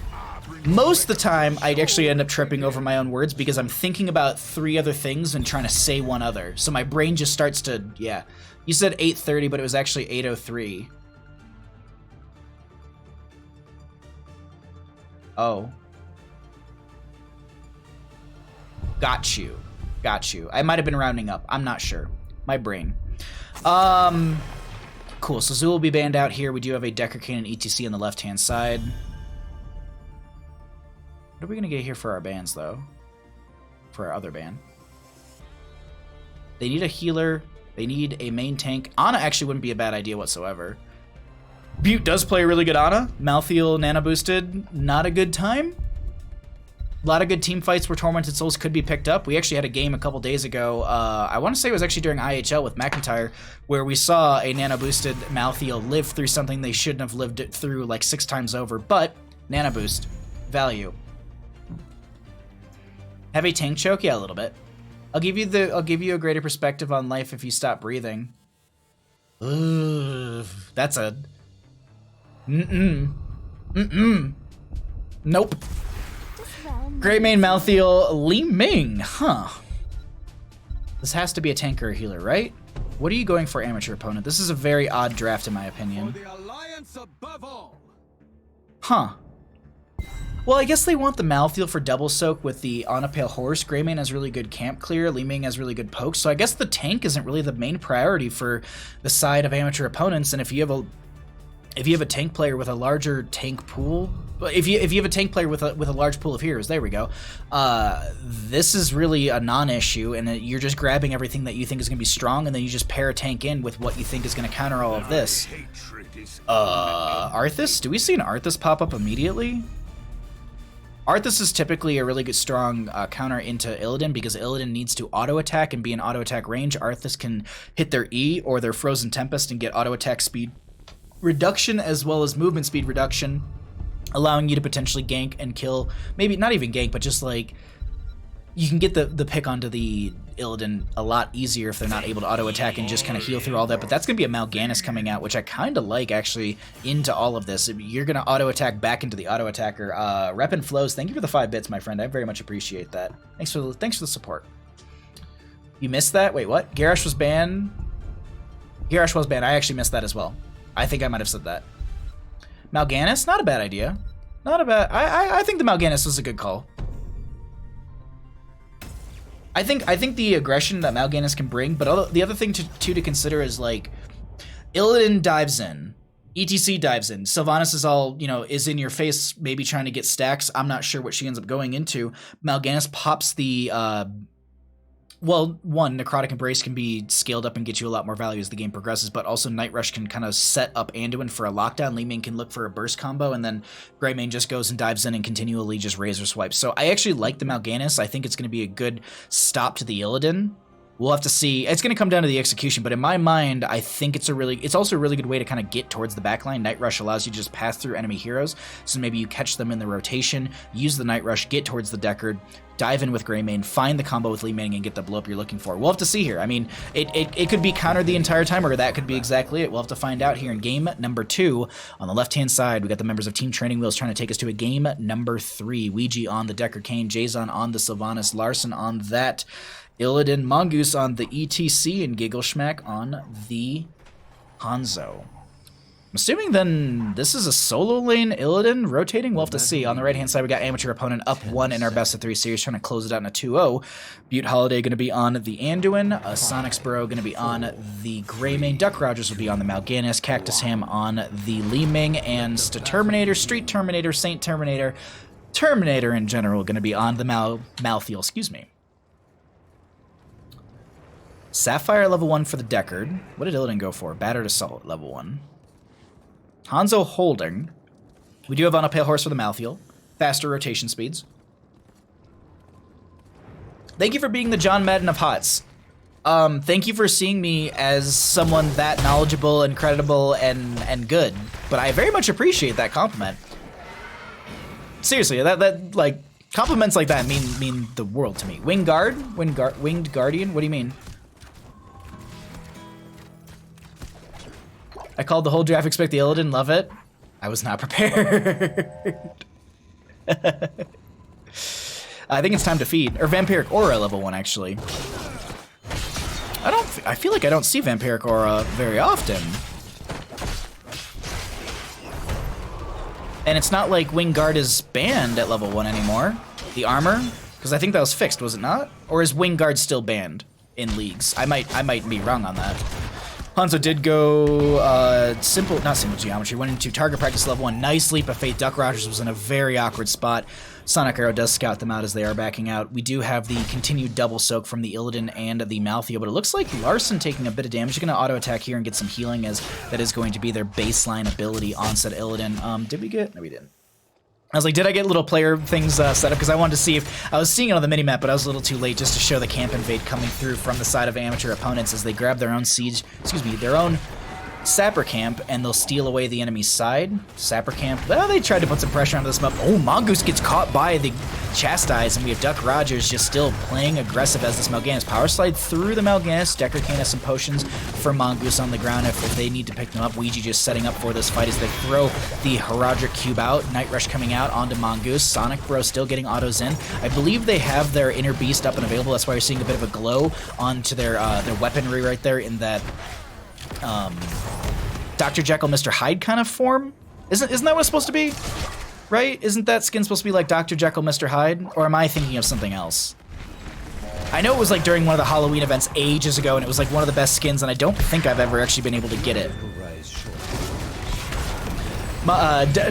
Most of the time, I actually end up tripping over my own words because I'm thinking about 3 other things and trying to say one other. So my brain just starts to, yeah. You said 8:30, but it was actually 8:03. Oh. Got you. Got you. I might have been rounding up. I'm not sure. My brain. Cool. So Zoo will be banned out here. We do have a Decker Cane and ETC on the left-hand side. What are we going to get here for our bans, though? For our other ban. They need a healer. They need a main tank. Ana actually wouldn't be a bad idea whatsoever. Butte does play a really good Ana. Malthael nano boosted. Not a good time. A lot of good team fights where Tormented Souls could be picked up. We actually had a game a couple days ago. I want to say it was actually during IHL with McIntyre, where we saw a nano boosted Malthael live through something they shouldn't have lived it through like 6 times over. But nano boost. Value. Have a tank choke? Yeah, a little bit. I'll give you a greater perspective on life if you stop breathing. Ugh, that's a Nope. Greymane, Malthael, Li Ming. Huh. This has to be a tanker or healer, right? What are you going for, amateur opponent? This is a very odd draft in my opinion. For the alliance above all. Huh. Well, I guess they want the Malthael for double soak with the On a Pale Horse. Greymane has really good camp clear. Li Ming has really good poke. So I guess the tank isn't really the main priority for the side of amateur opponents. And if you have a tank player with a larger tank pool, if you have a tank player with a large pool of heroes, there we go. This is really a non-issue, and you're just grabbing everything that you think is going to be strong, and then you just pair a tank in with what you think is going to counter all of this. Arthas? Do we see an Arthas pop up immediately? Arthas is typically a really good strong counter into Illidan because Illidan needs to auto-attack and be in auto-attack range. Arthas can hit their E or their Frozen Tempest and get auto-attack speed reduction as well as movement speed reduction, allowing you to potentially gank and kill, maybe not even gank, but just like you can get the pick onto the Illidan a lot easier if they're not able to auto-attack and just kind of heal through all that. But that's going to be a Mal'Ganis coming out, which I kind of like actually into all of this. You're going to auto-attack back into the auto-attacker. Rep and Flows, thank you for the 5 bits, my friend. I very much appreciate that. Thanks for the support. You missed that? Wait, what? Garrosh was banned? Garrosh was banned. I actually missed that as well. I think I might have said that. Mal'Ganis? Not a bad idea. Not a bad... I think the Mal'Ganis was a good call. I think the aggression that Mal'Ganis can bring, but the other thing to consider is like Illidan dives in, ETC dives in, Sylvanas is all, is in your face, maybe trying to get stacks. I'm not sure what she ends up going into. Mal'Ganis pops the well, one, Necrotic Embrace can be scaled up and get you a lot more value as the game progresses, but also Night Rush can kind of set up Anduin for a lockdown. Li Ming can look for a burst combo, and then Greymane just goes and dives in and continually just razor swipes. So I actually like the Mal'Ganis. I think it's going to be a good stop to the Illidan. We'll have to see. It's going to come down to the execution, but in my mind, I think it's also a really good way to kind of get towards the backline. Night Rush allows you to just pass through enemy heroes, so maybe you catch them in the rotation, use the Night Rush, get towards the Deckard, dive in with Greymane, find the combo with Li Ming, and get the blow up you're looking for. We'll have to see here. I mean, it could be countered the entire time, or that could be exactly it. We'll have to find out here in game number 2. On the left-hand side, we got the members of Team Training Wheels trying to take us to a game number 3. Ouija on the Deckard Cain, Jason on the Sylvanas, Larson on that Illidan, Mongoose on the ETC, and Gigglesmack on the Hanzo. I'm assuming then this is a solo lane Illidan rotating? We'll have to see. On the right-hand side, we got Amateur Opponent up 1 in our best of 3 series, trying to close it out in a 2-0. Butte Holiday going to be on the Anduin. Sonic Sparrow going to be on the Greymane. Duck Rogers will be on the Mal'Ganis. Cactus Ham on the Li Ming. And Terminator, Street Terminator, Saint Terminator, Terminator in general going to be on the Malthael, excuse me. Sapphire level 1 for the Deckard. What did Illidan go for? Battered Assault level 1. Hanzo holding. We do have on a Pale Horse for the Malthael. Faster rotation speeds. Thank you for being the John Madden of HOTS. Thank you for seeing me as someone that knowledgeable and credible and good. But I very much appreciate that compliment. Seriously, that like compliments like that mean the world to me. Winged Guardian? What do you mean? I called the whole draft, expect the Illidan, love it. I was not prepared. I think it's time to feed. Or Vampiric Aura level 1, actually. I feel like I don't see Vampiric Aura very often. And it's not like Winged Guard is banned at level 1 anymore. The armor? Because I think that was fixed, was it not? Or is Winged Guard still banned in leagues? I might be wrong on that. Hanzo did go not simple geometry, went into target practice level 1. Nice leap of faith. Duck Rogers was in a very awkward spot. Sonic Arrow does scout them out as they are backing out. We do have the continued double soak from the Illidan and the Malthael, but it looks like Larson taking a bit of damage. He's going to auto-attack here and get some healing, as that is going to be their baseline ability on said Illidan. Did we get? No, we didn't. I was like, did I get little player things set up? Because I wanted to see if... I was seeing it on the minimap, but I was a little too late just to show the camp invade coming through from the side of amateur opponents as they grab their own siege... Excuse me, their own Sapper Camp, and they'll steal away the enemy's side. Sapper Camp, well, they tried to put some pressure onto this map. Oh, Mongoose gets caught by the Chastise, and we have Duck Rogers just still playing aggressive as this Mal'Ganis. Power Slide through the Mal'Ganis. Decker Kane has some potions for Mongoose on the ground if they need to pick them up. Ouija just setting up for this fight as they throw the Herodric Cube out. Night Rush coming out onto Mongoose. Sonic Bro still getting autos in. I believe they have their Inner Beast up and available. That's why you're seeing a bit of a glow onto their weaponry right there in that Dr. Jekyll, Mr. Hyde kind of form. Isn't that what it's supposed to be? Right? Isn't that skin supposed to be like Dr. Jekyll, Mr. Hyde? Or am I thinking of something else? I know it was like during one of the Halloween events ages ago, and it was like one of the best skins, and I don't think I've ever actually been able to get it.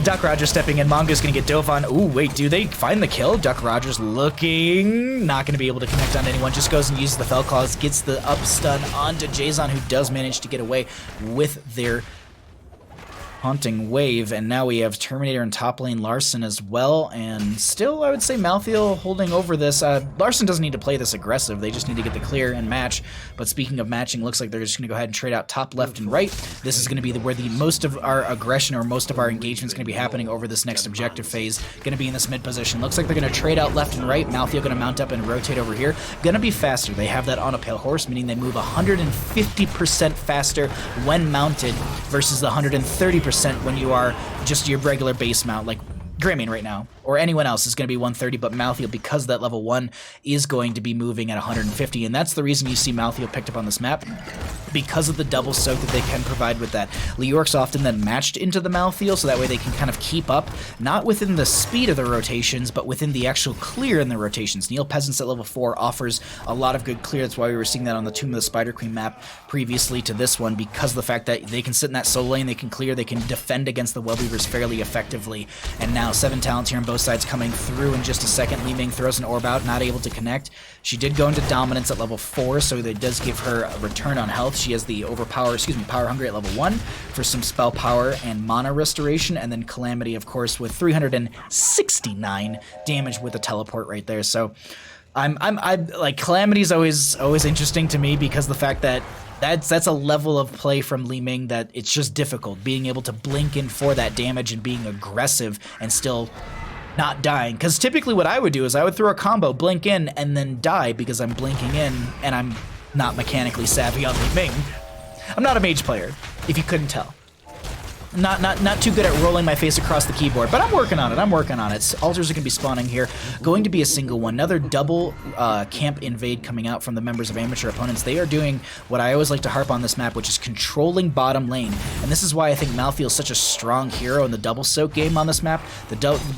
Duck Rogers stepping in. Mongo's gonna get dove on. Ooh, wait, do they find the kill? Duck Rogers looking, not gonna be able to connect on anyone. Just goes and uses the Fell Claws, gets the up stun onto Jason, who does manage to get away with their Haunting Wave, and now we have Terminator and top lane Larson as well, and still I would say Malthael holding over this. Larson doesn't need to play this aggressive, they just need to get the clear and match, but speaking of matching, looks like they're just going to go ahead and trade out top, left, and right. This is going to be where the most of our aggression or most of our engagement is going to be happening over this next objective phase, going to be in this mid position. Looks like they're going to trade out left and right. Malthael going to mount up and rotate over here. Going to be faster. They have that on a pale horse, meaning they move 150% faster when mounted versus the 130% when you are just your regular base mount, like Greymane right now, or anyone else is going to be 130, but Malthael, because that level 1, is going to be moving at 150, and that's the reason you see Malthael picked up on this map, because of the double soak that they can provide with that. Leorc's often then matched into the Malthael, so that way they can kind of keep up, not within the speed of the rotations, but within the actual clear in the rotations. Neil Peasants at level 4 offers a lot of good clear. That's why we were seeing that on the Tomb of the Spider Queen map previously to this one, because of the fact that they can sit in that solo lane, they can clear, they can defend against the Webweavers fairly effectively, and now 7 talents here on both sides coming through in just a second. Li Ming throws an orb out, not able to connect. She did go into dominance at level 4, so that does give her a return on health. She has the power hungry at level 1 for some spell power and mana restoration, and then Calamity, of course, with 369 damage with a teleport right there. So I'm like, Calamity's always interesting to me, because the fact that that's a level of play from Li Ming that it's just difficult, being able to blink in for that damage and being aggressive and still not dying. Because typically what I would do is I would throw a combo, blink in, and then die because I'm blinking in and I'm not mechanically savvy on Li Ming. I'm not a mage player, if you couldn't tell. Not too good at rolling my face across the keyboard, but I'm working on it. Altars are going to be spawning here. Going to be a single one. Another double camp invade coming out from the members of amateur opponents. They are doing what I always like to harp on this map, which is controlling bottom lane. And this is why I think Malthael is such a strong hero in the double soak game on this map.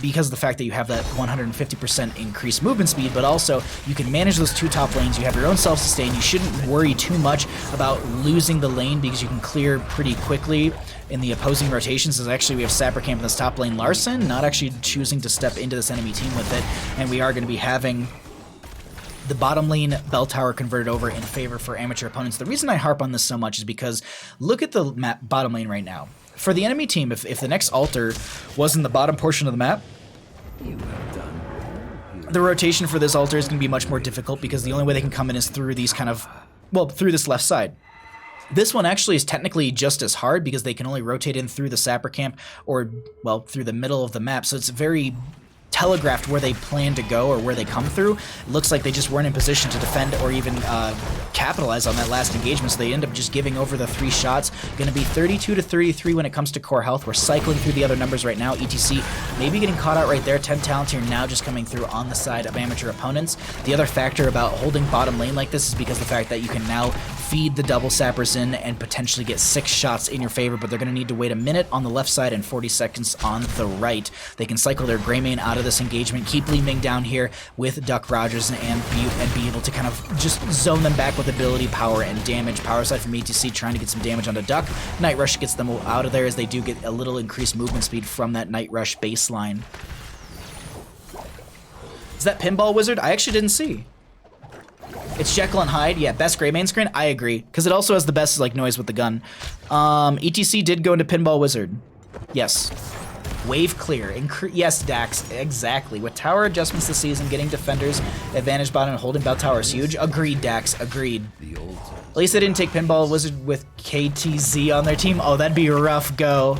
Because of the fact that you have that 150% increased movement speed, but also you can manage those 2 top lanes. You have your own self-sustain. You shouldn't worry too much about losing the lane, because you can clear pretty quickly in the opposing rotations. Is actually we have Sapper Camp in this top lane. Larson not actually choosing to step into this enemy team with it, and we are going to be having the bottom lane bell tower converted over in favor for amateur opponents. The reason I harp on this so much is because look at the map bottom lane right now. For the enemy team, if the next altar was in the bottom portion of the map, the rotation for this altar is going to be much more difficult, because the only way they can come in is through these through this left side. This one actually is technically just as hard, because they can only rotate in through the Sapper Camp or, well, through the middle of the map. So it's very telegraphed where they plan to go or where they come through. It looks like they just weren't in position to defend or even capitalize on that last engagement, so they end up just giving over the 3 shots. Going to be 32 to 33 when it comes to core health. We're cycling through the other numbers right now. ETC maybe getting caught out right there. 10 talents here now just coming through on the side of amateur opponents. The other factor about holding bottom lane like this is because the fact that you can now feed the double sappers in and potentially get 6 shots in your favor, but they're going to need to wait a minute on the left side and 40 seconds on the right. They can cycle their Greymane out of this engagement, keep Li Ming down here with Duck Rogers, and be able to kind of just zone them back with ability, power, and damage. Power side from ETC trying to get some damage onto Duck. Night Rush gets them out of there, as they do get a little increased movement speed from that Night Rush baseline. Is that Pinball Wizard? I actually didn't see. It's Jekyll and Hyde. Yeah, best Greymane screen. I agree, because it also has the best like noise with the gun. ETC did go into Pinball Wizard. Yes. Wave clear. Yes, Dax, exactly. With tower adjustments this season, getting defenders advantage bottom and holding bell tower is huge. Agreed, Dax, agreed. At least they didn't take Pinball Wizard with KTZ on their team. Oh, that'd be a rough go.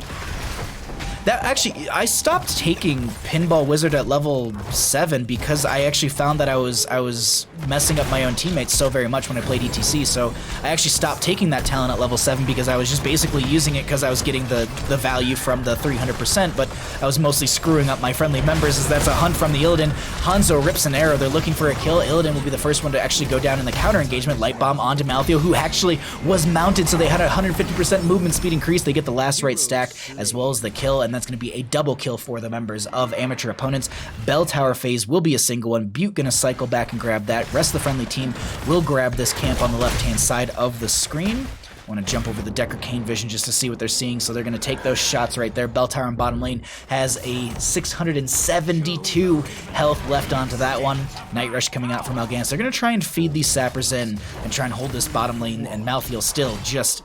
That actually, I stopped taking Pinball Wizard at level 7 because I actually found that I was messing up my own teammates so very much when I played ETC. So I actually stopped taking that talent at level 7 because I was just basically using it because I was getting the value from the 300%, but I was mostly screwing up my friendly members, as that's a hunt from the Illidan. Hanzo rips an arrow. They're looking for a kill. Illidan will be the first one to actually go down in the counter engagement. Light Bomb onto Maltheo, who actually was mounted, so they had a 150% movement speed increase. They get the last right stack as well as the kill, and that's going to be a double kill for the members of Amateur Opponents. Bell Tower phase will be a single one. Butte going to cycle back and grab that. Rest of the friendly team will grab this camp on the left-hand side of the screen. I want to jump over the Decker Kane vision just to see what they're seeing, so they're going to take those shots right there. Bell Tower in bottom lane has a 672 health left onto that one. Night Rush coming out from Elgans. They're going to try and feed these sappers in and try and hold this bottom lane, and Maltheo still just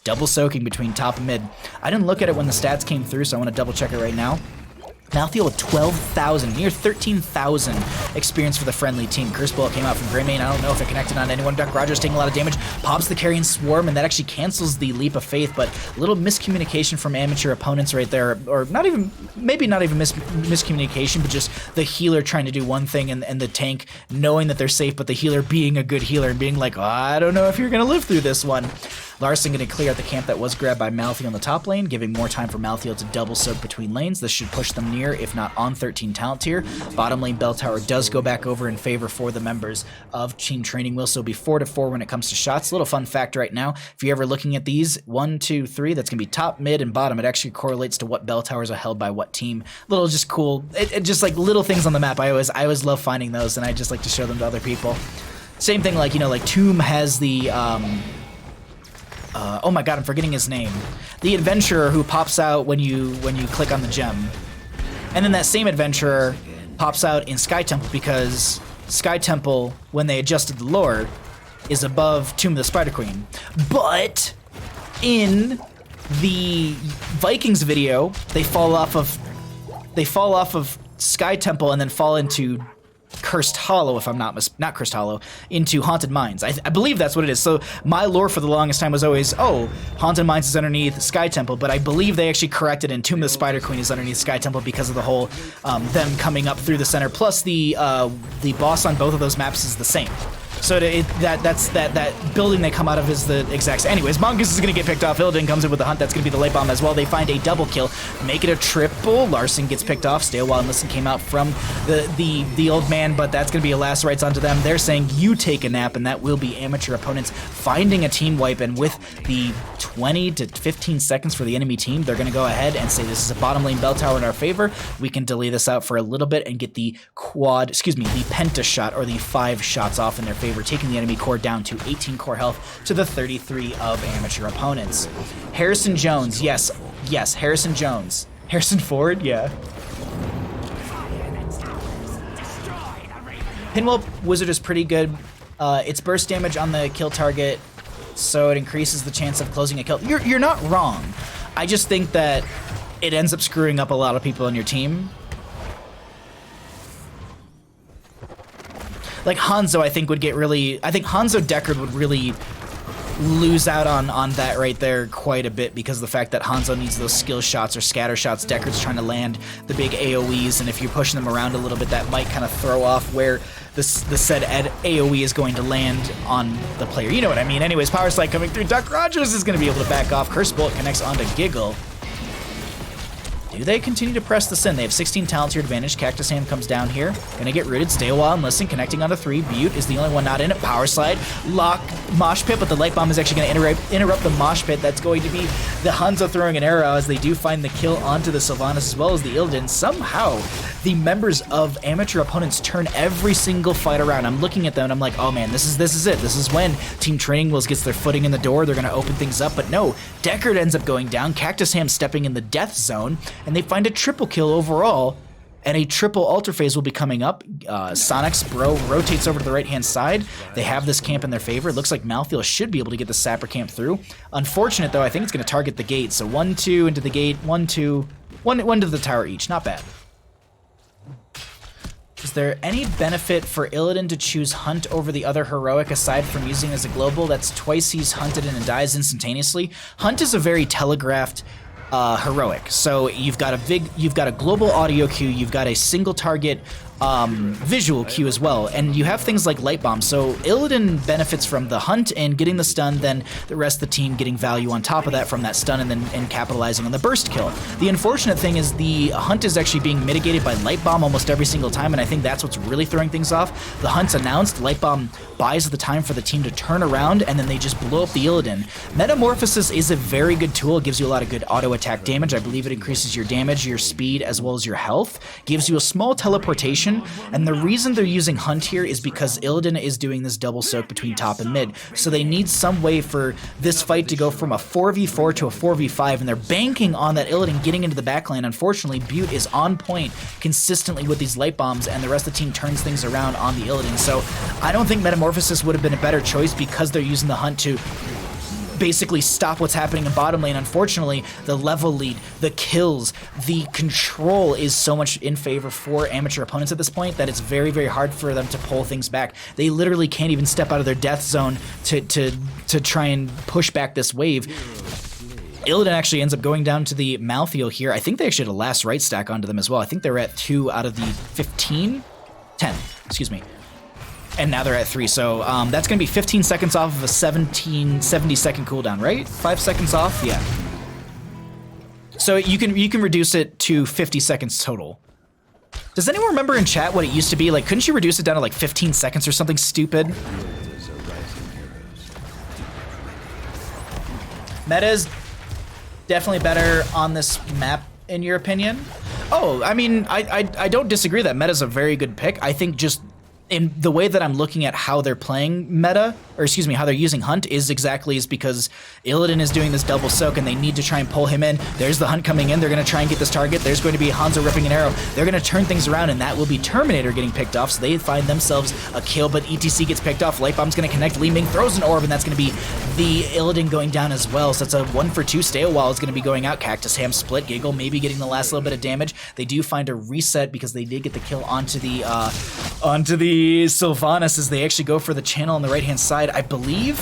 double soaking between top and mid. I didn't look at it when the stats came through, so I want to double check it right now. Maltheo with 12,000, near 13,000 experience for the friendly team. Curse Bullet came out from Greymane. I don't know if it connected on anyone. Duck Rogers taking a lot of damage, pops the Carrion Swarm, and that actually cancels the Leap of Faith, but a little miscommunication from Amateur Opponents right there, or not even, maybe not even miscommunication, but just the healer trying to do one thing and the tank knowing that they're safe, but the healer being a good healer and being like, oh, I don't know if you're going to live through this one. Larson going to clear out the camp that was grabbed by Maltheo on the top lane, giving more time for Maltheo to double soak between lanes. This should push them near, if not on 13 talent tier. Bottom lane Bell Tower does go back over in favor for the members of Team Training Wheel, so it'll be 4-4 when it comes to shots. Little fun fact right now, if you're ever looking at these, 1, 2, 3, that's going to be top, mid, and bottom. It actually correlates to what Bell Towers are held by what team. Little just cool, it just like little things on the map. I always love finding those, and I just like to show them to other people. Same thing like, you know, like Tomb has the, oh my god, I'm forgetting his name. The adventurer who pops out when you click on the gem. And then that same adventurer pops out in Sky Temple because Sky Temple, when they adjusted the lore, is above Tomb of the Spider Queen. But in the Vikings video, they fall off of Sky Temple and then fall into Cursed Hollow, if I'm not Cursed Hollow, into Haunted Mines. I believe that's what it is. So my lore for the longest time was always, oh, Haunted Mines is underneath Sky Temple, but I believe they actually corrected and Tomb of the Spider Queen is underneath Sky Temple because of the whole them coming up through the center. Plus the boss on both of those maps is the same. So that building they come out of is the exact same. Anyways, Mongoose is going to get picked off. Illidan comes in with the hunt. That's going to be the Light Bomb as well. They find a double kill, make it a triple. Larson gets picked off. Stay a while and listen came out from the old man, but that's going to be a last rites onto them. They're saying you take a nap, and that will be Amateur Opponents finding a team wipe. And with the 20 to 15 seconds for the enemy team, they're going to go ahead and say this is a bottom lane Bell Tower in our favor. We can delay this out for a little bit and get the the penta shot, or the 5 shots off in their favor, taking the enemy core down to 18 core health to the 33 of Amateur Opponents. Harrison Jones, yes, Harrison Jones. Harrison Ford, yeah. Pinwheel Wizard is pretty good. It's burst damage on the kill target, so it increases the chance of closing a kill. You're not wrong. I just think that it ends up screwing up a lot of people on your team. Like Hanzo, I think Hanzo Deckard would really lose out on that right there quite a bit because of the fact that Hanzo needs those skill shots or scatter shots. Deckard's trying to land the big AoEs, and if you're pushing them around a little bit, that might kind of throw off where the said AoE is going to land on the player. You know what I mean? Anyways, Power Slide coming through. Duck Rogers is going to be able to back off. Curse Bullet connects onto Giggle. Do they continue to press this in? They have 16 talent tier advantage. Cactus Hand comes down here. Gonna get rooted. Stay a while and listen. Connecting onto 3. Butte is the only one not in it. Power Slide. Lock Mosh Pit, but the Light Bomb is actually going to interrupt the Mosh Pit. That's going to be the Hanzo throwing an arrow as they do find the kill onto the Sylvanas as well as the Illidan. Somehow, the members of Amateur Opponents turn every single fight around. I'm looking at them and I'm like, oh man, this is it. This is when Team Training Wheels gets their footing in the door. They're going to open things up. But no, Deckard ends up going down. Cactus Ham stepping in the death zone. And they find a triple kill overall, and a triple altar phase will be coming up. Sonic's bro rotates over to the right-hand side. They have this camp in their favor. It looks like Maltheo should be able to get the Sapper camp through. Unfortunate, though, I think it's going to target the gate. So 1-2 into the gate, 1-2. One to the tower each, not bad. Is there any benefit for Illidan to choose Hunt over the other heroic aside from using as a global? That's twice he's hunted and dies instantaneously. Hunt is a very telegraphed heroic. So you've got a global audio queue, you've got a single target visual queue as well, and you have things like light bomb. So Illidan benefits from the hunt and getting the stun, then the rest of the team getting value on top of that from that stun, and capitalizing on the burst kill. The unfortunate thing is the hunt is actually being mitigated by light bomb almost every single time, and I think that's what's really throwing things off. The hunt's announced, light bomb buys the time for the team to turn around, and then they just blow up the Illidan. Metamorphosis is a very good tool. It gives you a lot of good auto attack damage. I believe it increases your damage, your speed, as well as your health. Gives you a small teleportation, and the reason they're using Hunt here is because Illidan is doing this double soak between top and mid, so they need some way for this fight to go from a 4v4 to a 4v5, and they're banking on that Illidan getting into the backline. Unfortunately, Butte is on point consistently with these light bombs, and the rest of the team turns things around on the Illidan, so I don't think Metamorphosis would have been a better choice because they're using the Hunt to basically stop what's happening in bottom lane. Unfortunately, the level lead, the kills, the control is so much in favor for amateur opponents at this point that it's very, very hard for them to pull things back. They literally can't even step out of their death zone to try and push back this wave. Illidan actually ends up going down to the Malthael here. I think they actually had a last right stack onto them as well. I think they were at 2 out of the 10, excuse me. And now they're at 3, so that's going to be 15 seconds off of a 70 second cooldown, right? 5 seconds off, yeah. So you can reduce it to 50 seconds total. Does anyone remember in chat what it used to be? Like, couldn't you reduce it down to like 15 seconds or something stupid? Meta's definitely better on this map, in your opinion? Oh, I mean, I don't disagree that Meta's a very good pick. I think just in the way that I'm looking at how they're playing meta, or excuse me, how they're using Hunt is because Illidan is doing this double soak and they need to try and pull him in. There's the Hunt coming in. They're going to try and get this target. There's going to be Hanzo ripping an arrow. They're going to turn things around, and that will be Terminator getting picked off, so they find themselves a kill, but ETC gets picked off. Lightbomb's going to connect. Li Ming throws an orb, and that's going to be the Illidan going down as well, so it's a 1-for-2. Stay a while is going to be going out. Cactus Ham split. Giggle maybe getting the last little bit of damage. They do find a reset because they did get the kill onto the Sylvanas as they actually go for the channel on the right-hand side. I believe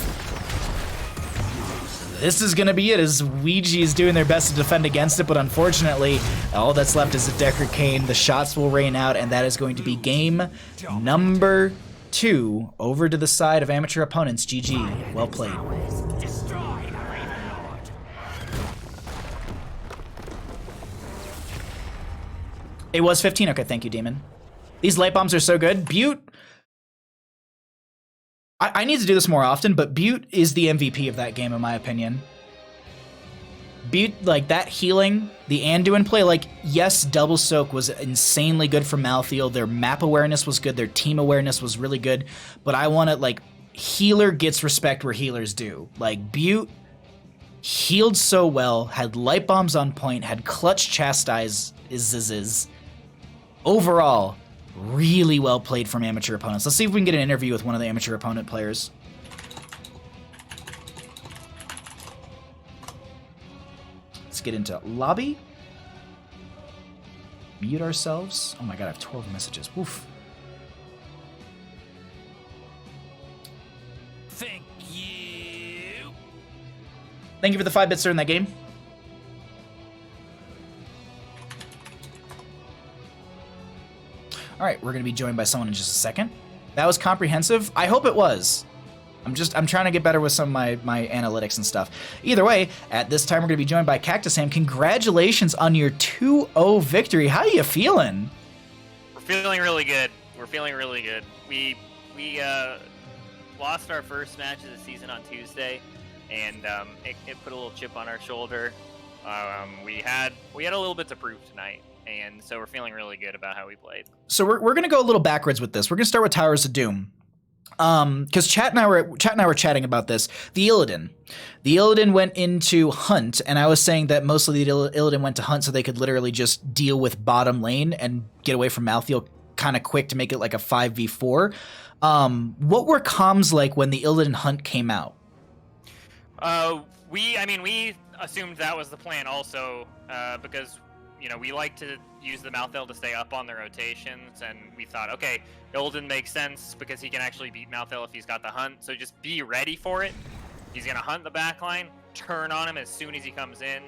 this is going to be it, as Ouija is doing their best to defend against it, but unfortunately, all that's left is a Decker Cane. The shots will rain out, and that is going to be game number 2 over to the side of amateur opponents. GG. Well played. It was 15? Okay, thank you, Demon. These light bombs are so good. Butte, I need to do this more often, but Butte is the MVP of that game, in my opinion. Butte, like, that healing, the Anduin play, like, yes, Double Soak was insanely good for Malthael. Their map awareness was good. Their team awareness was really good. But I want to, like, healer gets respect where healers do. Like, Butte healed so well, had light bombs on point, had clutch chastises. Overall, really well played from amateur opponents. Let's see if we can get an interview with one of the amateur opponent players. Let's get into lobby. Mute ourselves. Oh my god, I have 12 messages. Woof. Thank you. Thank you for the 5 bits during that game. All right, we're gonna be joined by someone in just a second. That was comprehensive. I hope it was. I'm trying to get better with some of my analytics and stuff. Either way, at this time we're gonna be joined by Cactus Ham. Congratulations on your 2-0 victory. How you feeling? We're feeling really good. We're feeling really good. We lost our first match of the season on Tuesday, and it put a little chip on our shoulder. We had a little bit to prove tonight. And so we're feeling really good about how we played. So we're going to go a little backwards with this. We're going to start with Towers of Doom. Because Chat and I were chatting about this. The Illidan went into Hunt, and I was saying that mostly the Illidan went to Hunt so they could literally just deal with bottom lane and get away from Malthael kind of quick to make it like a 5v4. What were comms like when the Illidan Hunt came out? We assumed that was the plan also, because we like to use the Malthael to stay up on the rotations, and we thought, okay, Illidan makes sense because he can actually beat Malthael if he's got the hunt, so just be ready for it. He's going to hunt the backline, turn on him as soon as he comes in.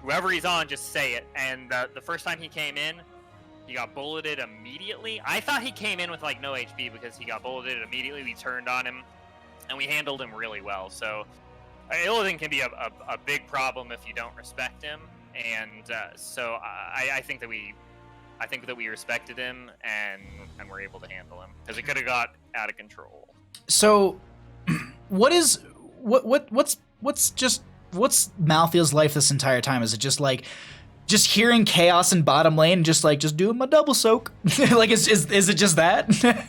Whoever he's on, just say it. And the first time he came in, he got bulleted immediately. I thought he came in with like no HP because he got bulleted immediately. We turned on him, and we handled him really well. So Illidan can be a big problem if you don't respect him. And so I think that we respected him and were able to handle him because it could have got out of control. So, what's Malthael's life this entire time? Is it just hearing chaos in bottom lane, and just doing my double soak? Like, is it just that?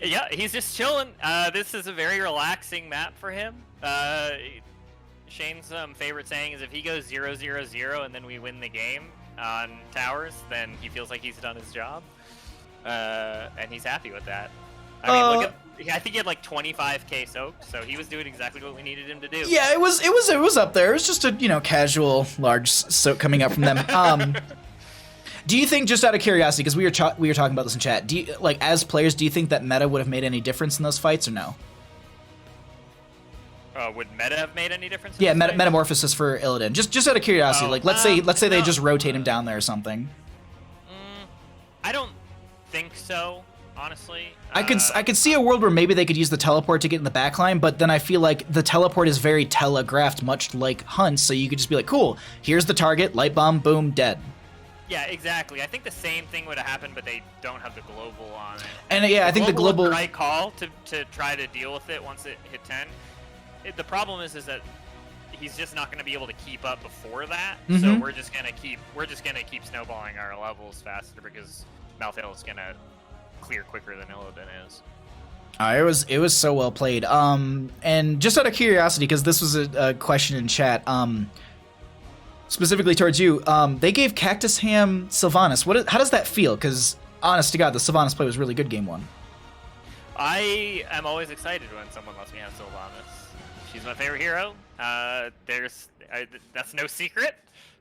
Yeah, he's just chilling. This is a very relaxing map for him. Shane's favorite saying is if he goes 0-0-0 and then we win the game on towers, then he feels like he's done his job, and he's happy with that. I mean, I think he had like 25k soaked, so he was doing exactly what we needed him to do. Yeah, it was up there. It was just a casual large soak coming up from them. Do you think, just out of curiosity, because we were talking about this in chat, do you, like, as players, do you think that meta would have made any difference in those fights or no? Would meta have made any difference? Yeah, metamorphosis for Illidan. Just out of curiosity, like let's say they just rotate him down there or something. I don't think so, honestly. I could see a world where maybe they could use the teleport to get in the backline, but then I feel like the teleport is very telegraphed, much like Hunt, so you could just be like, cool, here's the target, light bomb, boom, dead. Yeah, exactly. I think the same thing would have happened, but they don't have the global on it. And yeah, I think the global was the right call to try to deal with it once it hit 10. The problem is that he's just not going to be able to keep up before that. Mm-hmm. So we're just going to keep snowballing our levels faster because Malthael is going to clear quicker than Illidan is. It was so well played. And just out of curiosity, because this was a question in chat, specifically towards you, they gave Cactus Ham Sylvanas. How does that feel? Because honest to God, the Sylvanas play was really good game one. I am always excited when someone lets me have Sylvanas. She's my favorite hero. That's no secret.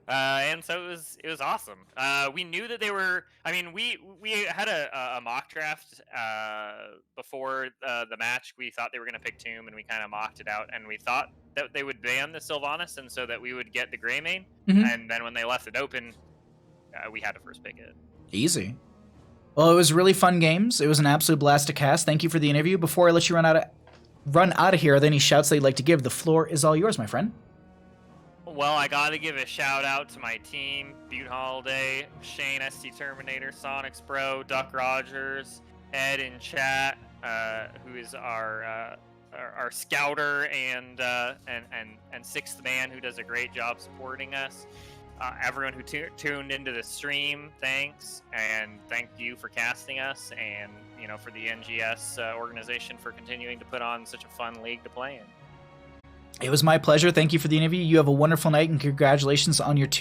And so it was awesome. We knew that they were. I mean, we had a mock draft before the match. We thought they were going to pick Tomb, and we kind of mocked it out. And we thought that they would ban the Sylvanas, and so that we would get the Greymane. Mm-hmm. And then when they left it open, we had to first pick it. Easy. Well, it was really fun games. It was an absolute blast to cast. Thank you for the interview. Before I let you run out of here, are there any shouts that you'd like to give? The floor is all yours, my friend. Well, I gotta give a shout out to my team: Butte Holiday, Shane, ST Terminator, Sonics Bro, Duck Rogers, Ed in chat, who is our scouter and sixth man, who does a great job supporting us. Everyone who tuned into the stream, thanks, and thank you for casting us, and for the NGS organization for continuing to put on such a fun league to play in. It was my pleasure. Thank you for the interview. You have a wonderful night, and congratulations on your